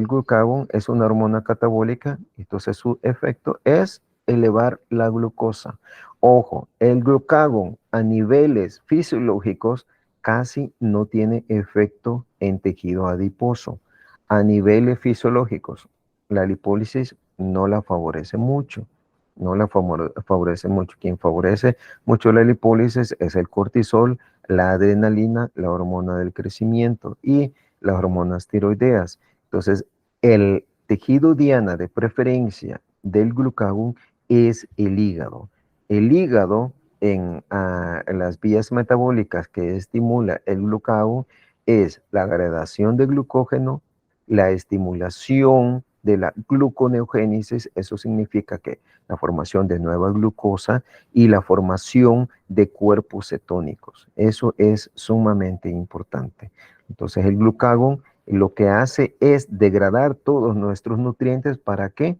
glucagón es una hormona catabólica, entonces su efecto es elevar la glucosa. Ojo, el glucagón a niveles fisiológicos casi no tiene efecto en tejido adiposo. A niveles fisiológicos, la lipólisis no la favorece mucho. No la favorece mucho. Quien favorece mucho la lipólisis es el cortisol, la adrenalina, la hormona del crecimiento y las hormonas tiroideas. Entonces, el tejido diana de preferencia del glucagón es el hígado. El hígado en las vías metabólicas que estimula el glucagón es la agregación de glucógeno, la estimulación de la gluconeogénesis, eso significa que la formación de nueva glucosa y la formación de cuerpos cetónicos. Eso es sumamente importante. Entonces el glucagón lo que hace es degradar todos nuestros nutrientes. ¿Para qué?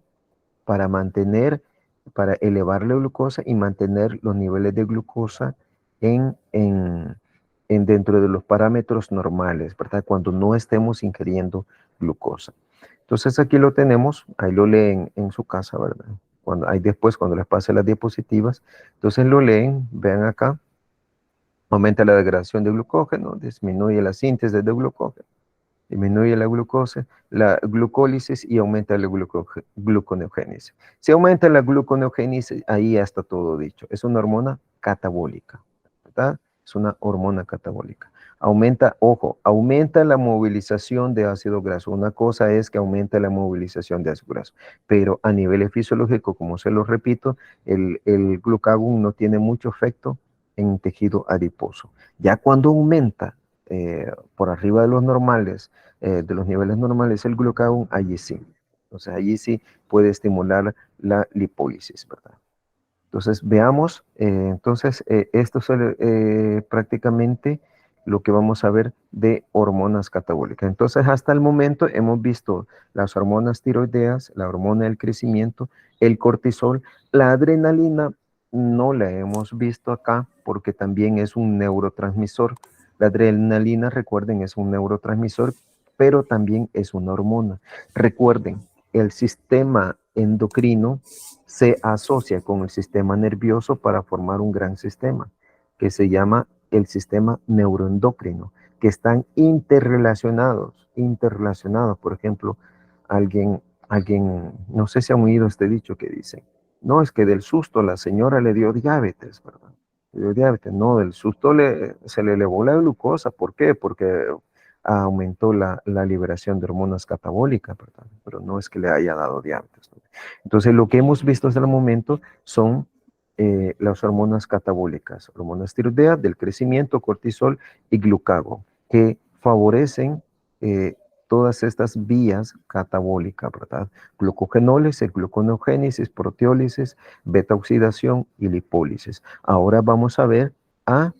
Para elevar la glucosa y mantener los niveles de glucosa dentro de los parámetros normales, ¿verdad? Cuando no estemos ingiriendo glucosa. Entonces aquí lo tenemos, ahí lo leen en su casa, ¿verdad? Cuando les pase las diapositivas, entonces lo leen, vean acá, aumenta la degradación de glucógeno, disminuye la síntesis de glucógeno, disminuye la glucosa, la glucólisis y aumenta la gluconeogénesis. Si aumenta la gluconeogénesis, ahí ya está todo dicho. Es una hormona catabólica, ¿verdad? Es una hormona catabólica. Aumenta la movilización de ácido graso. Una cosa es que aumenta la movilización de ácido graso, pero a nivel fisiológico, como se lo repito, el glucagón no tiene mucho efecto en tejido adiposo. Ya cuando aumenta por arriba de los normales, de los niveles normales, el glucagón, allí sí. Entonces, allí sí puede estimular la lipólisis, ¿verdad? Entonces, veamos, esto es prácticamente lo que vamos a ver de hormonas catabólicas. Entonces, hasta el momento hemos visto las hormonas tiroideas, la hormona del crecimiento, el cortisol, la adrenalina, no la hemos visto acá porque también es un neurotransmisor. La adrenalina, recuerden, es un neurotransmisor, pero también es una hormona. Recuerden, el sistema endocrino se asocia con el sistema nervioso para formar un gran sistema que se llama el sistema neuroendocrino, que están interrelacionados. Por ejemplo, alguien, no sé si han oído este dicho que dice, no, es que del susto la señora le dio diabetes, ¿verdad? Le dio diabetes, no, del susto se le elevó la glucosa. ¿Por qué? Porque aumentó la liberación de hormonas catabólicas, ¿verdad? Pero no es que le haya dado diabetes, ¿no? Entonces, lo que hemos visto hasta el momento son las hormonas catabólicas, hormonas tiroideas, del crecimiento, cortisol y glucagón, que favorecen todas estas vías catabólicas, ¿verdad? Glucogenólisis, gluconeogénesis, proteólisis, beta-oxidación y lipólisis. Ahora vamos a ver a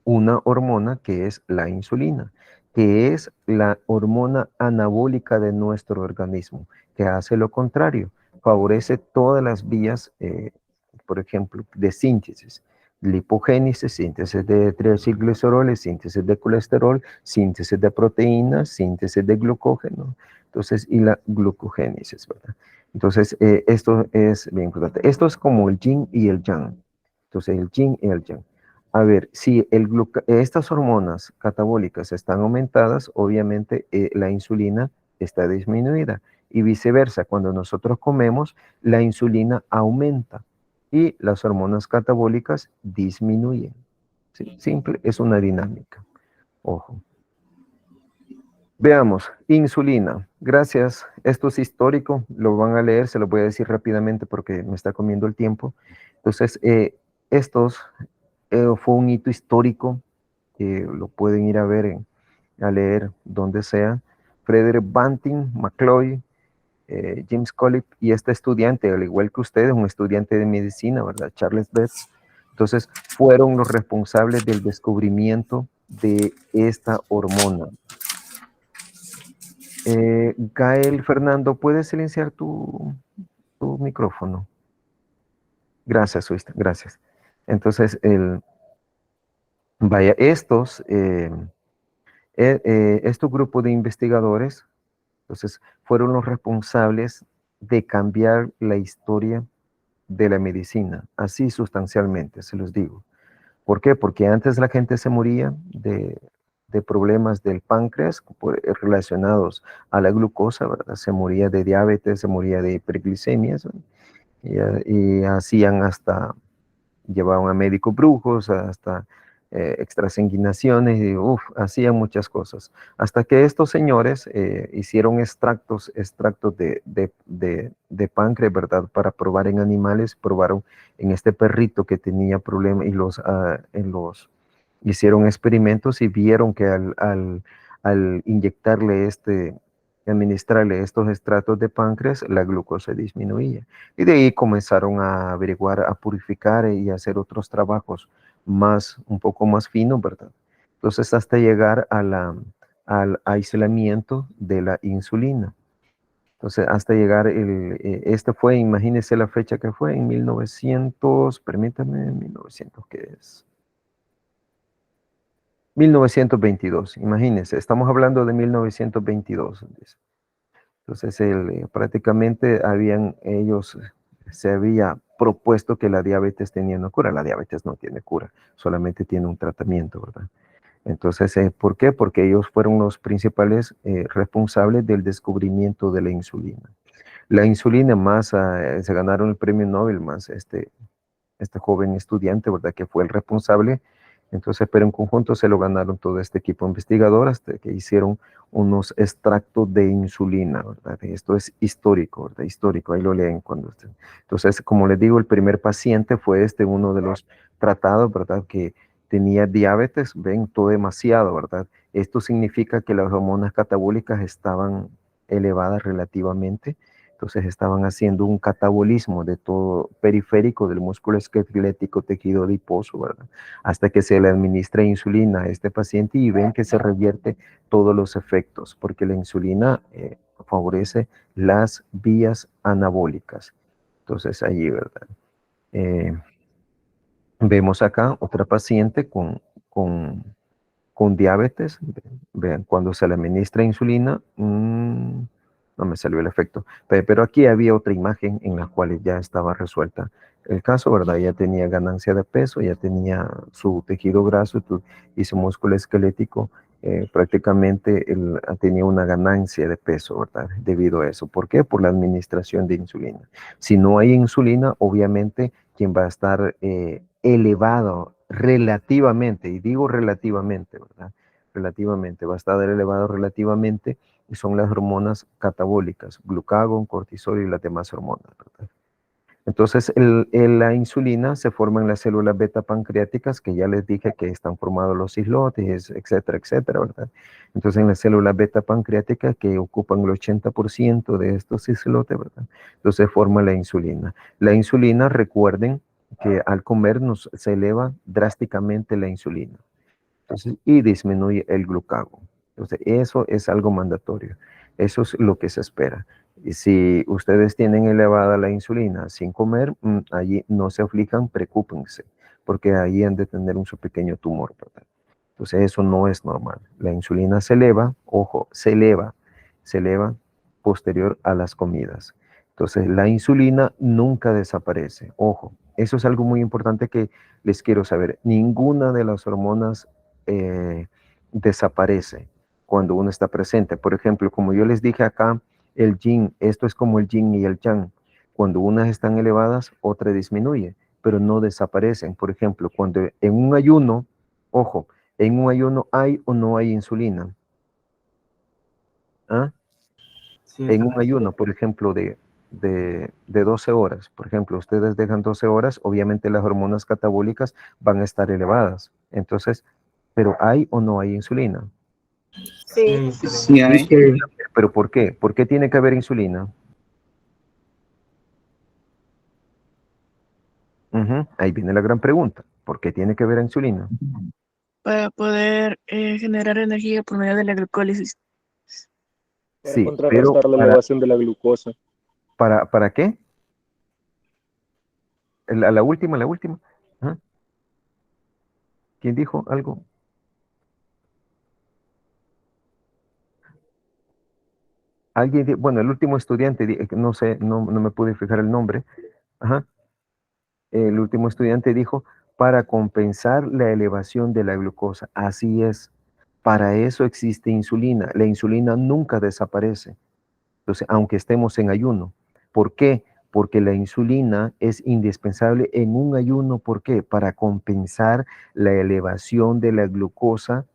una hormona que es la insulina, que es la hormona anabólica de nuestro organismo, que hace lo contrario, favorece todas las vías, por ejemplo, de síntesis, lipogénesis, síntesis de triacilgliceroles, síntesis de colesterol, síntesis de proteínas, síntesis de glucógeno, entonces, y la glucogénesis, ¿verdad? Entonces, esto es bien importante. Esto es como el yin y el yang. Entonces, el yin y el yang. A ver, si estas hormonas catabólicas están aumentadas, obviamente la insulina está disminuida. Y viceversa, cuando nosotros comemos, la insulina aumenta y las hormonas catabólicas disminuyen. ¿Sí? Simple, es una dinámica. Ojo. Veamos, insulina. Gracias. Esto es histórico, lo van a leer, se lo voy a decir rápidamente porque me está comiendo el tiempo. Entonces, fue un hito histórico, que lo pueden ir a ver, a leer donde sea. Frederick Banting, McCloy, James Collip y este estudiante, al igual que ustedes, un estudiante de medicina, ¿verdad? Charles Betts. Entonces, fueron los responsables del descubrimiento de esta hormona. Gael Fernando, ¿puedes silenciar tu micrófono? Gracias, Suista, gracias. Entonces, vaya, estos grupos de investigadores, entonces, fueron los responsables de cambiar la historia de la medicina, así sustancialmente, se los digo. ¿Por qué? Porque antes la gente se moría de problemas del páncreas relacionados a la glucosa, ¿verdad? Se moría de diabetes, se moría de hiperglicemias, y hacían llevaban a médicos brujos, hasta extrasanguinaciones, y hacían muchas cosas. Hasta que estos señores hicieron extractos de páncreas, ¿verdad? Para probar en animales, probaron en este perrito que tenía problemas y hicieron experimentos y vieron que al inyectarle administrarle estos extractos de páncreas, la glucosa disminuía. Y de ahí comenzaron a averiguar, a purificar y a hacer otros trabajos un poco más finos, ¿verdad? Entonces, hasta llegar al aislamiento de la insulina. Entonces, hasta llegar, imagínense la fecha que fue, en 1900, permítame, 1900, ¿qué es? 1922, imagínense, estamos hablando de 1922. Entonces, prácticamente se había propuesto que la diabetes tenía una cura. La diabetes no tiene cura, solamente tiene un tratamiento, ¿verdad? Entonces, ¿por qué? Porque ellos fueron los principales responsables del descubrimiento de la insulina. La insulina más, se ganaron el premio Nobel más este joven estudiante, ¿verdad? Que fue el responsable. Entonces, pero en conjunto se lo ganaron todo este equipo de investigadores que hicieron unos extractos de insulina, ¿verdad? Esto es histórico, ¿verdad? Histórico, ahí lo leen cuando estén. Entonces, como les digo, el primer paciente fue uno de los tratados, ¿verdad? Que tenía diabetes, ven, todo demasiado, ¿verdad? Esto significa que las hormonas catabólicas estaban elevadas relativamente. Entonces estaban haciendo un catabolismo de todo periférico del músculo esquelético, tejido adiposo, ¿verdad? Hasta que se le administra insulina a este paciente y ven que se revierte todos los efectos, porque la insulina favorece las vías anabólicas. Entonces allí, ¿verdad? Vemos acá otra paciente con diabetes. Vean, cuando se le administra insulina, no me salió el efecto, pero aquí había otra imagen en la cual ya estaba resuelta el caso, ¿verdad? Ya tenía ganancia de peso, ya tenía su tejido graso y su músculo esquelético, prácticamente tenía una ganancia de peso, ¿verdad? Debido a eso. ¿Por qué? Por la administración de insulina. Si no hay insulina, obviamente quien va a estar elevado relativamente, y digo relativamente, ¿verdad? Relativamente, va a estar elevado relativamente, y son las hormonas catabólicas, glucagón, cortisol y las demás hormonas, ¿verdad? Entonces, la insulina se forma en las células beta pancreáticas, que ya les dije que están formados los islotes, etcétera, etcétera, ¿verdad? Entonces, en las células beta pancreáticas, que ocupan el 80% de estos islotes, ¿verdad? Entonces, forma la insulina. La insulina, recuerden que al comer se eleva drásticamente la insulina. Entonces, y disminuye el glucagón. Entonces, eso es algo mandatorio. Eso es lo que se espera. Y si ustedes tienen elevada la insulina sin comer, allí no se aflijan, preocúpense, porque ahí han de tener un su pequeño tumor, ¿verdad? Entonces, eso no es normal. La insulina se eleva, ojo, se eleva posterior a las comidas. Entonces, la insulina nunca desaparece. Ojo, eso es algo muy importante que les quiero saber. Ninguna de las hormonas desaparece cuando uno está presente. Por ejemplo, como yo les dije acá, el yin, esto es como el yin y el yang. Cuando unas están elevadas, otra disminuye, pero no desaparecen. Por ejemplo, cuando en un ayuno, ojo, en un ayuno hay o no hay insulina. ¿Ah? Sí, En un ayuno, por ejemplo, de 12 horas, por ejemplo, ustedes dejan 12 horas, obviamente las hormonas catabólicas van a estar elevadas. Entonces, pero ¿hay o no hay insulina? sí, Sí hay. ¿Pero por qué? ¿Por qué tiene que haber insulina? Ahí viene la gran pregunta. ¿Por qué tiene que haber insulina? Para poder generar energía por medio de la glucólisis. Para Sí, pero contrarrestar la elevación de la glucosa. ¿para qué? La última, la última. Ajá. ¿Quién dijo algo? Bueno, el último estudiante, no sé, no me pude fijar el nombre. Ajá. El último estudiante dijo, para compensar la elevación de la glucosa. Así es. Para eso existe insulina. La insulina nunca desaparece. Entonces, aunque estemos en ayuno. ¿Por qué? Porque la insulina es indispensable en un ayuno. ¿Por qué? Para compensar la elevación de la glucosa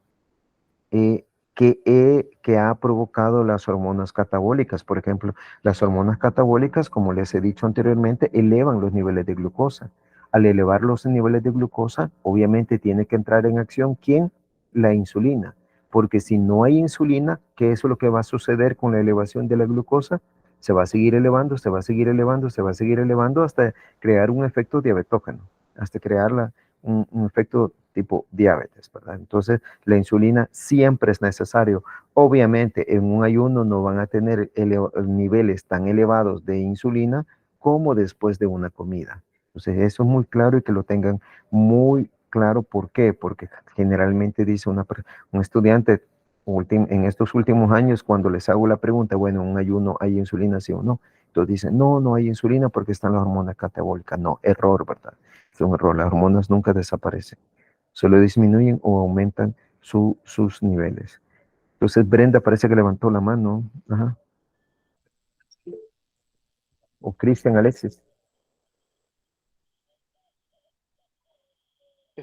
que ha provocado las hormonas catabólicas. Por ejemplo, las hormonas catabólicas, como les he dicho anteriormente, elevan los niveles de glucosa. Al elevar los niveles de glucosa, obviamente tiene que entrar en acción, ¿quién? La insulina. Porque si no hay insulina, ¿qué es lo que va a suceder con la elevación de la glucosa? Se va a seguir elevando, se va a seguir elevando, se va a seguir elevando hasta crear un efecto diabetógeno, hasta crear un efecto tipo diabetes, ¿verdad? Entonces, la insulina siempre es necesario. Obviamente, en un ayuno no van a tener niveles tan elevados de insulina como después de una comida. Entonces, eso es muy claro y que lo tengan muy claro. ¿Por qué? Porque generalmente dice un estudiante en estos últimos años, cuando les hago la pregunta, bueno, ¿en un ayuno hay insulina, sí o no? Entonces dicen, no, no hay insulina porque están las hormonas catabólicas. No, error, ¿verdad? Es un error. Las hormonas nunca desaparecen. Solo disminuyen o aumentan sus niveles. Entonces Brenda parece que levantó la mano. Ajá. O Cristian Alexis.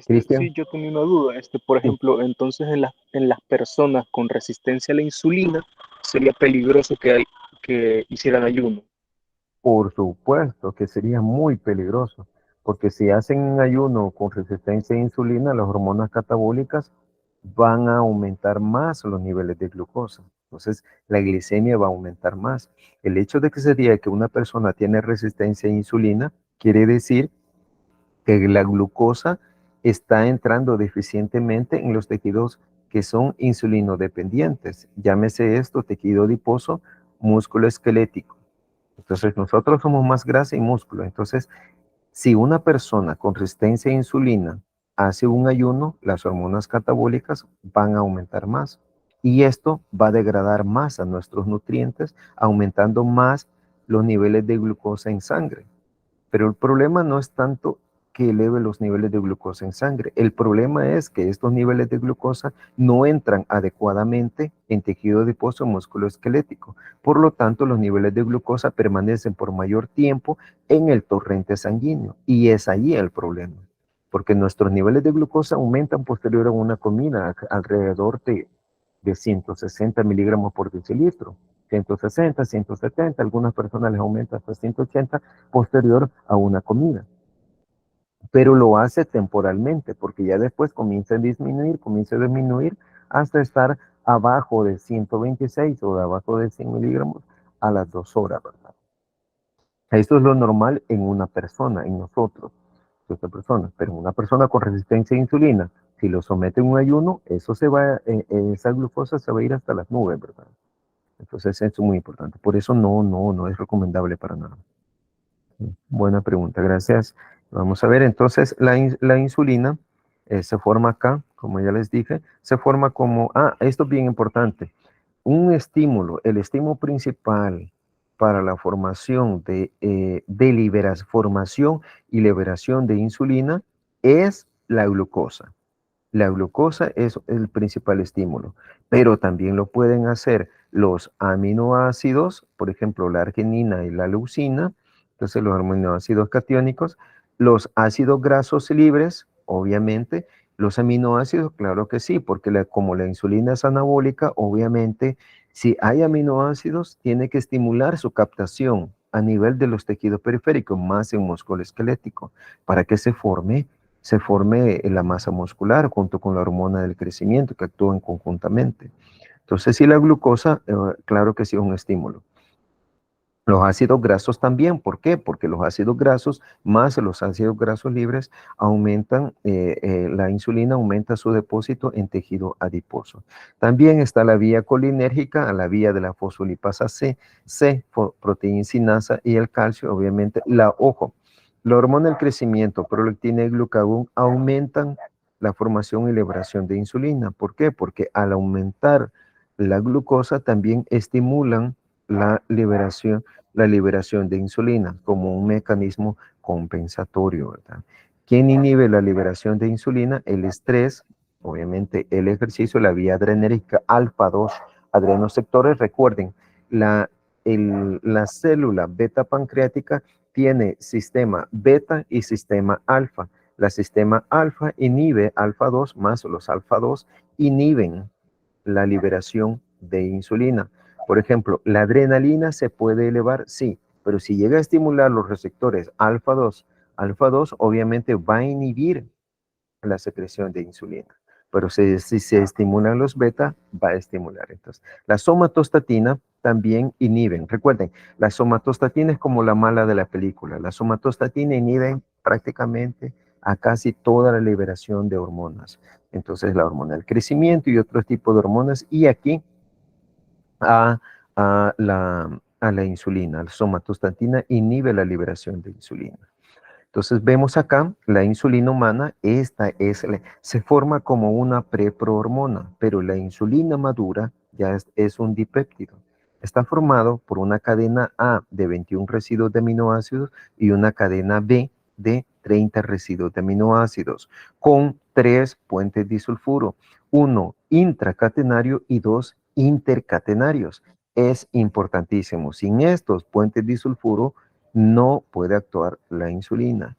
Cristian. Sí, yo tenía una duda. Por Sí. ejemplo, entonces en las personas con resistencia a la insulina sería peligroso que hicieran ayuno. Por supuesto que sería muy peligroso, porque si hacen un ayuno con resistencia a insulina, las hormonas catabólicas van a aumentar más los niveles de glucosa. Entonces, la glicemia va a aumentar más. El hecho de que se diga que una persona tiene resistencia a insulina quiere decir que la glucosa está entrando deficientemente en los tejidos que son insulinodependientes. Llámese esto tejido adiposo, músculo esquelético. Entonces, nosotros somos más grasa y músculo. Entonces, si una persona con resistencia a insulina hace un ayuno, las hormonas catabólicas van a aumentar más. Y esto va a degradar más a nuestros nutrientes, aumentando más los niveles de glucosa en sangre. Pero el problema no es tanto que eleve los niveles de glucosa en sangre. El problema es que estos niveles de glucosa no entran adecuadamente en tejido adiposo músculo esquelético. Por lo tanto, los niveles de glucosa permanecen por mayor tiempo en el torrente sanguíneo. Y es allí el problema. Porque nuestros niveles de glucosa aumentan posterior a una comida alrededor de 160 miligramos por decilitro. 160, 170, algunas personas les aumenta hasta 180 posterior a una comida. Pero lo hace temporalmente, porque ya después comienza a disminuir hasta estar abajo de 126 o de abajo de 100 miligramos a las 2 horas, ¿verdad? Esto es lo normal en una persona, en nosotros, otra persona, pero una persona con resistencia a insulina, si lo somete a un ayuno, esa glucosa se va a ir hasta las nubes, ¿verdad? Entonces eso es muy importante. Por eso no es recomendable para nada. Buena pregunta, gracias. Vamos a ver, entonces la insulina se forma acá, como ya les dije, se forma como, esto es bien importante, un estímulo, el estímulo principal para la formación formación y liberación de insulina es la glucosa. La glucosa es el principal estímulo, pero también lo pueden hacer los aminoácidos, por ejemplo, la arginina y la leucina, entonces los aminoácidos catiónicos, los ácidos grasos libres, obviamente, los aminoácidos, claro que sí, porque como la insulina es anabólica, obviamente, si hay aminoácidos, tiene que estimular su captación a nivel de los tejidos periféricos, más en músculo esquelético, para que se forme la masa muscular junto con la hormona del crecimiento que actúan conjuntamente. Entonces, sí, la glucosa, claro que sí es un estímulo. Los ácidos grasos también, ¿por qué? Porque los ácidos grasos más los ácidos grasos libres aumentan, la insulina aumenta su depósito en tejido adiposo. También está la vía colinérgica, a la vía de la fosfolipasa C, proteincinasa y el calcio, obviamente, la hormona del crecimiento, prolactina y glucagón aumentan la formación y liberación de insulina. ¿Por qué? Porque al aumentar la glucosa también estimulan la liberación de insulina como un mecanismo compensatorio, ¿verdad? ¿Quién inhibe la liberación de insulina? El estrés, obviamente el ejercicio, la vía adrenérgica alfa 2, adrenosectores. Recuerden, la célula beta pancreática tiene sistema beta y sistema alfa. La sistema alfa inhibe alfa 2 más los alfa 2 inhiben la liberación de insulina. Por ejemplo, la adrenalina se puede elevar, sí, pero si llega a estimular los receptores alfa 2 obviamente va a inhibir la secreción de insulina. Pero si se estimulan los beta, va a estimular. Entonces, la somatostatina también inhiben. Recuerden, la somatostatina es como la mala de la película. La somatostatina inhibe prácticamente a casi toda la liberación de hormonas. Entonces, la hormona del crecimiento y otro tipo de hormonas. Y aquí a la insulina. La somatostatina inhibe la liberación de insulina. Entonces vemos acá la insulina humana, se forma como una preprohormona, pero la insulina madura ya es un dipéptido. Está formado por una cadena A de 21 residuos de aminoácidos y una cadena B de 30 residuos de aminoácidos, con 3 puentes disulfuro, 1 intracatenario y 2 intercatenarios. Es importantísimo. Sin estos puentes disulfuro, no puede actuar la insulina.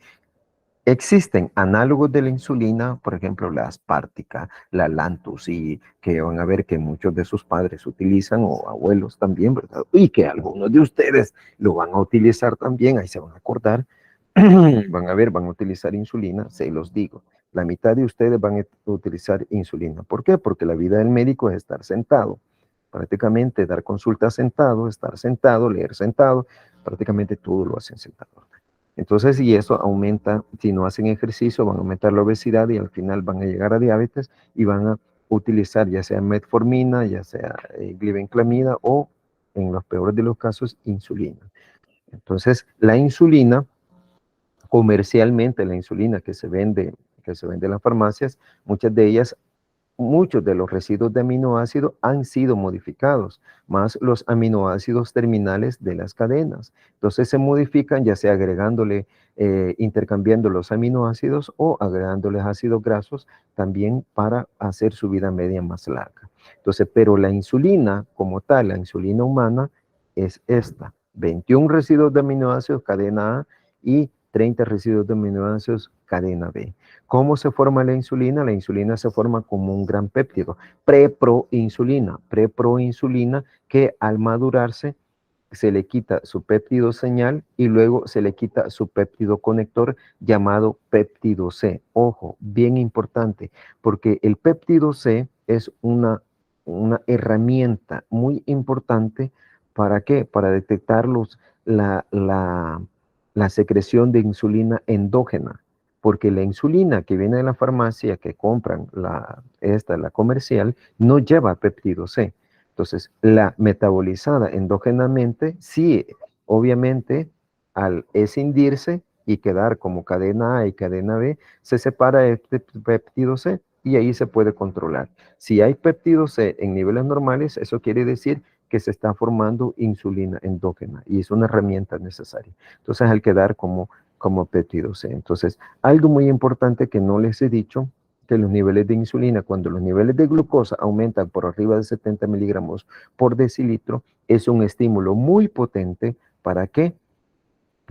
Existen análogos de la insulina, por ejemplo, la Aspártica, la Lantus, y que van a ver que muchos de sus padres utilizan, o abuelos también, ¿verdad? Y que algunos de ustedes lo van a utilizar también, ahí se van a acordar, van a utilizar insulina, se los digo. La mitad de ustedes van a utilizar insulina. ¿Por qué? Porque la vida del médico es estar sentado. Prácticamente dar consulta sentado, estar sentado, leer sentado, prácticamente todo lo hacen sentado. Entonces, y eso aumenta, si no hacen ejercicio, van a aumentar la obesidad y al final van a llegar a diabetes y van a utilizar ya sea metformina, ya sea glibenclamida o, en los peores de los casos, insulina. Entonces, la insulina, comercialmente, la insulina que se vende en las farmacias, muchos de los residuos de aminoácidos han sido modificados, más los aminoácidos terminales de las cadenas. Entonces se modifican ya sea agregándole, intercambiando los aminoácidos o agregándoles ácidos grasos también para hacer su vida media más larga. Entonces, pero la insulina como tal, la insulina humana es esta, 21 residuos de aminoácidos cadena A y 30 residuos de aminoácidos cadena B. ¿Cómo se forma la insulina? La insulina se forma como un gran péptido, preproinsulina que al madurarse se le quita su péptido señal y luego se le quita su péptido conector llamado péptido C. Ojo, bien importante, porque el péptido C es una herramienta muy importante. ¿Para qué? Para detectar la secreción de insulina endógena, porque la insulina que viene de la farmacia, que compran la comercial, no lleva péptido C. Entonces, la metabolizada endógenamente, sí, obviamente, al escindirse y quedar como cadena A y cadena B, se separa este péptido C y ahí se puede controlar. Si hay péptido C en niveles normales, eso quiere decir que se está formando insulina endógena y es una herramienta necesaria. Entonces, al quedar como péptido C. Entonces, algo muy importante que no les he dicho, que los niveles de insulina, cuando los niveles de glucosa aumentan por arriba de 70 miligramos por decilitro, es un estímulo muy potente. ¿Para qué?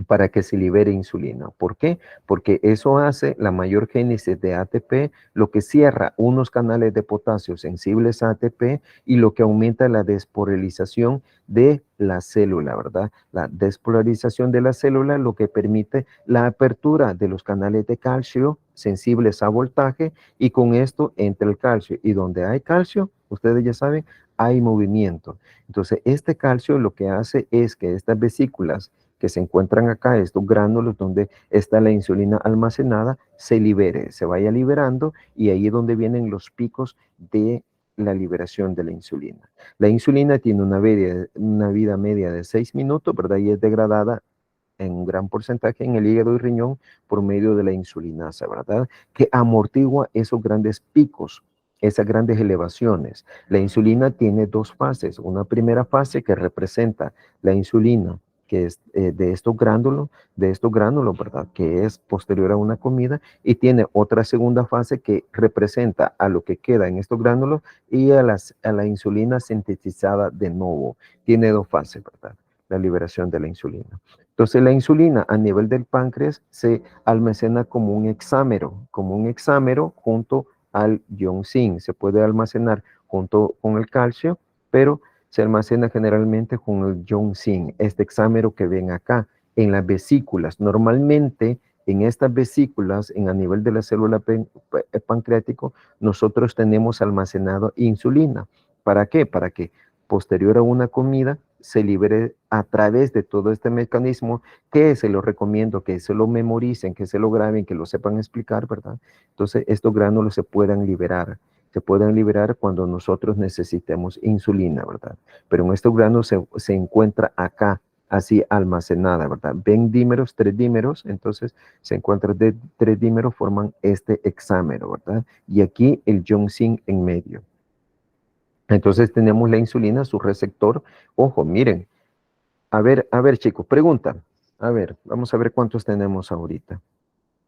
Para que se libere insulina. ¿Por qué? Porque eso hace la mayor génesis de ATP, lo que cierra unos canales de potasio sensibles a ATP y lo que aumenta la despolarización de la célula, ¿verdad? La despolarización de la célula lo que permite la apertura de los canales de calcio sensibles a voltaje y con esto entre el calcio y donde hay calcio, ustedes ya saben, hay movimiento. Entonces, este calcio lo que hace es que estas vesículas que se encuentran acá, estos gránulos donde está la insulina almacenada, se libere, se vaya liberando y ahí es donde vienen los picos de la liberación de la insulina. La insulina tiene una vida media de 6 minutos, ¿verdad? Y es degradada en un gran porcentaje en el hígado y riñón por medio de la insulinasa, ¿verdad? Que amortigua esos grandes picos, esas grandes elevaciones. La insulina tiene dos fases. Una primera fase que representa la insulina que es de estos gránulos, ¿verdad? Que es posterior a una comida y tiene otra segunda fase que representa a lo que queda en estos gránulos y a la insulina sintetizada de nuevo. Tiene dos fases, ¿verdad? La liberación de la insulina. Entonces la insulina a nivel del páncreas se almacena como un hexámero junto al ion-zinc. Se puede almacenar junto con el calcio, pero se almacena generalmente con el ion-zinc, este hexámero que ven acá en las vesículas. Normalmente en estas vesículas, a nivel de la célula pancreático, nosotros tenemos almacenado insulina. ¿Para qué? Para que posterior a una comida se libere a través de todo este mecanismo que se lo recomiendo, que se lo memoricen, que se lo graben, que lo sepan explicar, ¿verdad? Entonces estos gránulos se puedan liberar cuando nosotros necesitemos insulina, ¿verdad? Pero en estos granos se encuentra acá, así almacenada, ¿verdad? Ven dímeros, 3 dímeros, entonces se encuentran de 3 dímeros, forman este hexámero, ¿verdad? Y aquí el ion-zinc en medio. Entonces tenemos la insulina, su receptor. Ojo, miren. A ver, chicos, pregunta. A ver, vamos a ver cuántos tenemos ahorita.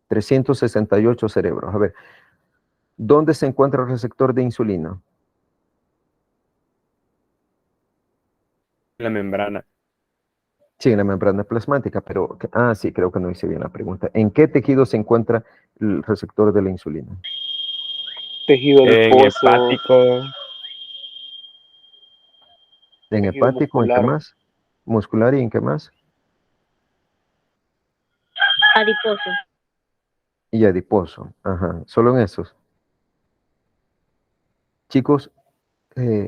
368 cerebros. A ver, ¿dónde se encuentra el receptor de insulina? La membrana. Sí, en la membrana plasmática, pero... sí, creo que no hice bien la pregunta. ¿En qué tejido se encuentra el receptor de la insulina? Tejido adiposo, Hepático. ¿En tejido hepático? ¿En qué muscular. más? ¿Muscular y en qué más? Adiposo. Y adiposo. Ajá, solo en esos. Chicos,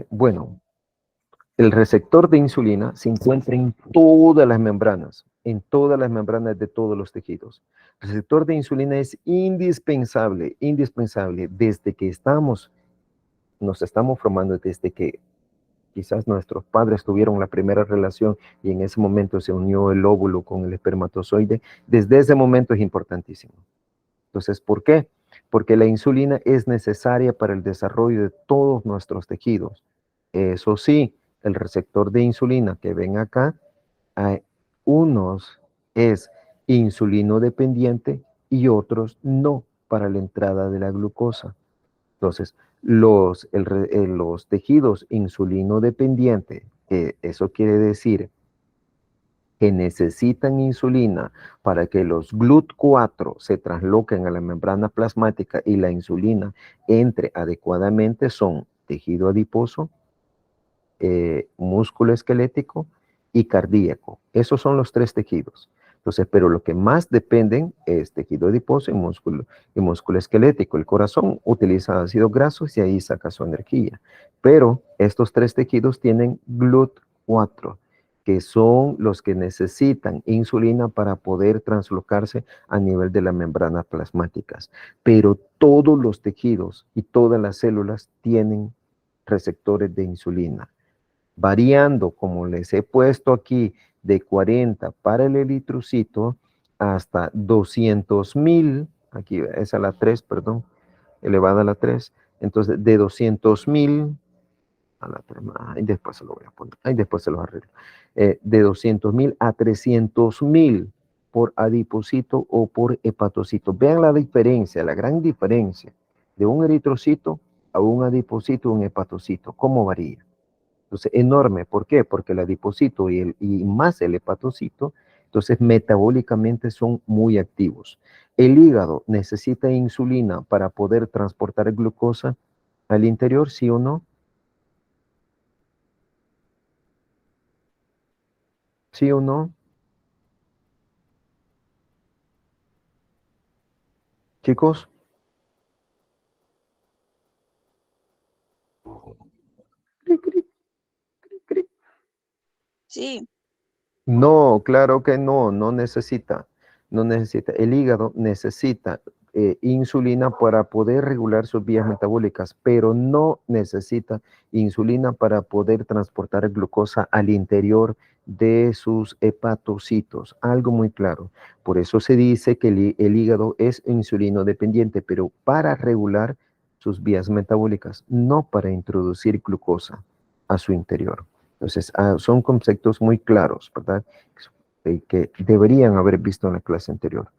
bueno, el receptor de insulina se encuentra en todas las membranas de todos los tejidos. El receptor de insulina es indispensable desde que nos estamos formando, desde que quizás nuestros padres tuvieron la primera relación y en ese momento se unió el óvulo con el espermatozoide. Desde ese momento es importantísimo. Entonces, ¿por qué? Porque la insulina es necesaria para el desarrollo de todos nuestros tejidos. Eso sí, el receptor de insulina que ven acá, hay unos es insulino dependiente y otros no para la entrada de la glucosa. Entonces, los tejidos insulino dependiente, eso quiere decir que necesitan insulina para que los GLUT4 se trasloquen a la membrana plasmática y la insulina entre adecuadamente son tejido adiposo, músculo esquelético y cardíaco. Esos son los 3 tejidos. Entonces, pero lo que más dependen es tejido adiposo y músculo esquelético. El corazón utiliza ácidos grasos y ahí saca su energía. Pero estos 3 tejidos tienen GLUT4, que son los que necesitan insulina para poder translocarse a nivel de las membranas plasmáticas. Pero todos los tejidos y todas las células tienen receptores de insulina, variando, como les he puesto aquí, de 40 para el eritrocito hasta 200,000, aquí es a la 3, perdón, elevada a la 3, entonces de 200,000 a la 3, ahí después se lo voy a poner, ahí después se los arreglo, de 200,000 a 300,000 por adipocito o por hepatocito. Vean la diferencia, la gran diferencia de un eritrocito a un adipocito o un hepatocito, cómo varía. Entonces, enorme. ¿Por qué? Porque el adipocito y más el hepatocito, entonces metabólicamente son muy activos. El hígado necesita insulina para poder transportar glucosa al interior, ¿sí o no? ¿Sí o no? Chicos, Sí, no, claro que no, no necesita, no necesita. El hígado necesita insulina para poder regular sus vías metabólicas, pero no necesita insulina para poder transportar glucosa al interior de sus hepatocitos. Algo muy claro. Por eso se dice que el hígado es insulino dependiente, pero para regular sus vías metabólicas, no para introducir glucosa a su interior. Entonces, son conceptos muy claros, ¿verdad? Que deberían haber visto en la clase anterior.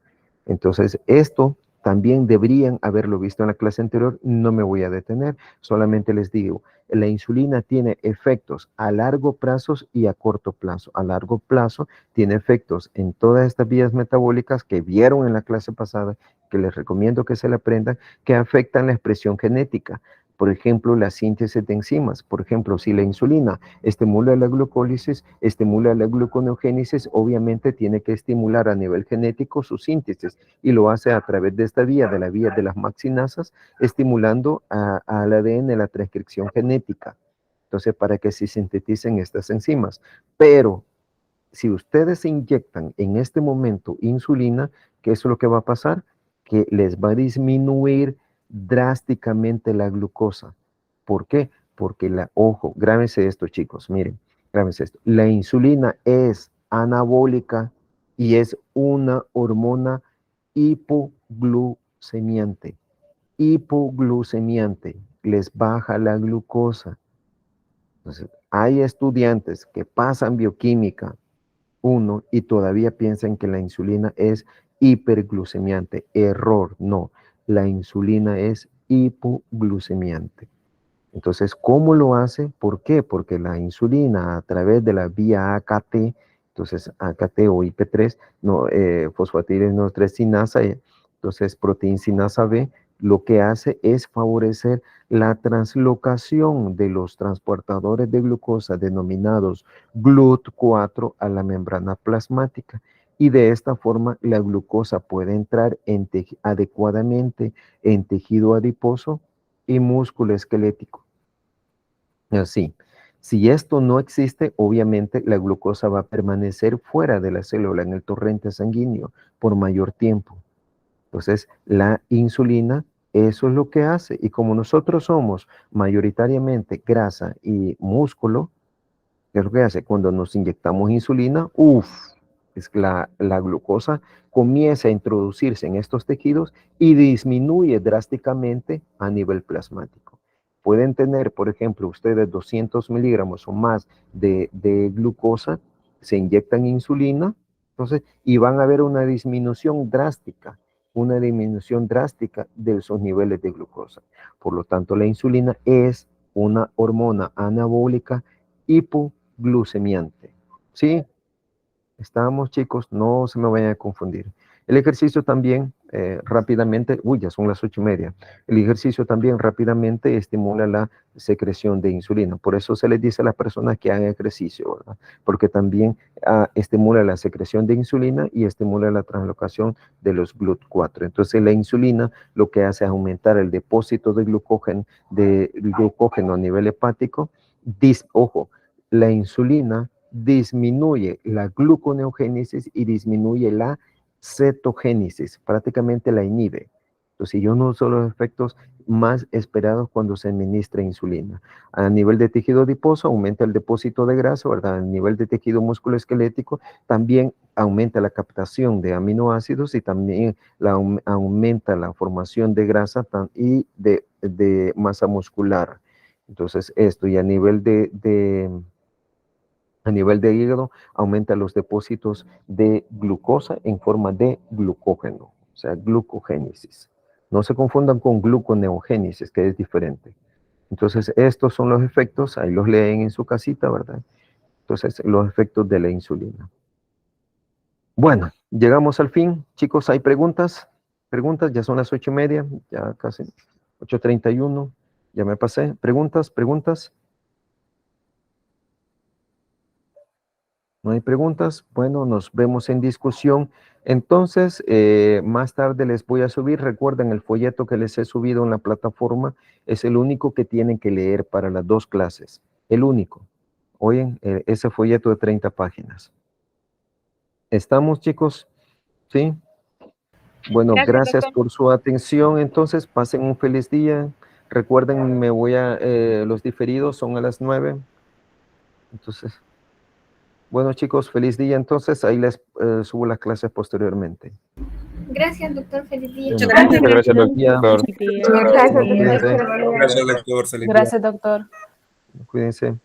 Entonces, esto también deberían haberlo visto en la clase anterior. No me voy a detener, solamente les digo, la insulina tiene efectos a largo plazo y a corto plazo. A largo plazo tiene efectos en todas estas vías metabólicas que vieron en la clase pasada, que les recomiendo que se la aprendan, que afectan la expresión genética. Por ejemplo, la síntesis de enzimas. Por ejemplo, si la insulina estimula la glucólisis, estimula la gluconeogénesis, obviamente tiene que estimular a nivel genético su síntesis y lo hace a través de esta vía, de la vía de las maxinasas, estimulando al ADN la transcripción genética. Entonces, para que se sinteticen estas enzimas. Pero si ustedes se inyectan en este momento insulina, ¿qué es lo que va a pasar? Que les va a disminuir drásticamente la glucosa. ¿Por qué? Porque ojo, grábense esto, chicos, miren, grábense esto. La insulina es anabólica y es una hormona hipoglucemiante. Hipoglucemiante, les baja la glucosa. Entonces, hay estudiantes que pasan bioquímica 1 y todavía piensan que la insulina es hiperglucemiante. Error, no. La insulina es hipoglucemiante. Entonces, ¿cómo lo hace? ¿Por qué? Porque la insulina a través de la vía AKT, entonces AKT o IP3, no, fosfatidilinoestresinasa, entonces proteinsinasa B, lo que hace es favorecer la translocación de los transportadores de glucosa denominados GLUT4 a la membrana plasmática. Y de esta forma la glucosa puede entrar adecuadamente en tejido adiposo y músculo esquelético. Así, si esto no existe, obviamente la glucosa va a permanecer fuera de la célula en el torrente sanguíneo por mayor tiempo. Entonces, la insulina, eso es lo que hace. Y como nosotros somos mayoritariamente grasa y músculo, ¿qué es lo que hace? Cuando nos inyectamos insulina, es que la glucosa comienza a introducirse en estos tejidos y disminuye drásticamente a nivel plasmático. Pueden tener, por ejemplo, ustedes 200 miligramos o más de glucosa, se inyectan insulina, entonces, y van a ver una disminución drástica de sus niveles de glucosa. Por lo tanto, la insulina es una hormona anabólica hipoglucemiante, ¿sí? Estamos, chicos, no se me vayan a confundir. El ejercicio también rápidamente, ya son las 8:30. El ejercicio también rápidamente estimula la secreción de insulina. Por eso se les dice a las personas que hagan ejercicio, ¿verdad? Porque también estimula la secreción de insulina y estimula la translocación de los GLUT4. Entonces la insulina lo que hace es aumentar el depósito de glucógeno a nivel hepático. Ojo, la insulina disminuye la gluconeogénesis y disminuye la cetogénesis, prácticamente la inhibe. Entonces, yo no son los efectos más esperados cuando se administra insulina. A nivel de tejido adiposo, aumenta el depósito de grasa, ¿verdad? A nivel de tejido musculoesquelético, también aumenta la captación de aminoácidos y también aumenta la formación de grasa y de masa muscular. Entonces, esto, y a nivel de hígado, aumenta los depósitos de glucosa en forma de glucógeno, o sea, glucogénesis. No se confundan con gluconeogénesis, que es diferente. Entonces, estos son los efectos, ahí los leen en su casita, ¿verdad? Entonces, los efectos de la insulina. Bueno, llegamos al fin. Chicos, ¿hay preguntas? Preguntas, ya son las 8:30, ya casi 8:31, ya me pasé. ¿Preguntas? ¿No hay preguntas? Bueno, nos vemos en discusión. Entonces, más tarde les voy a subir. Recuerden, el folleto que les he subido en la plataforma es el único que tienen que leer para las 2 clases. El único. Oyen, ese folleto de 30 páginas. ¿Estamos, chicos? ¿Sí? Bueno, gracias por su atención. Entonces, pasen un feliz día. Recuerden, los diferidos son a las 9. Entonces... Bueno, chicos, feliz día. Entonces, ahí les subo las clases posteriormente. Gracias, doctor. Feliz día. Muchas gracias, doctor. Gracias, Cuídense. Gracias, doctor. Gracias, doctor. Cuídense.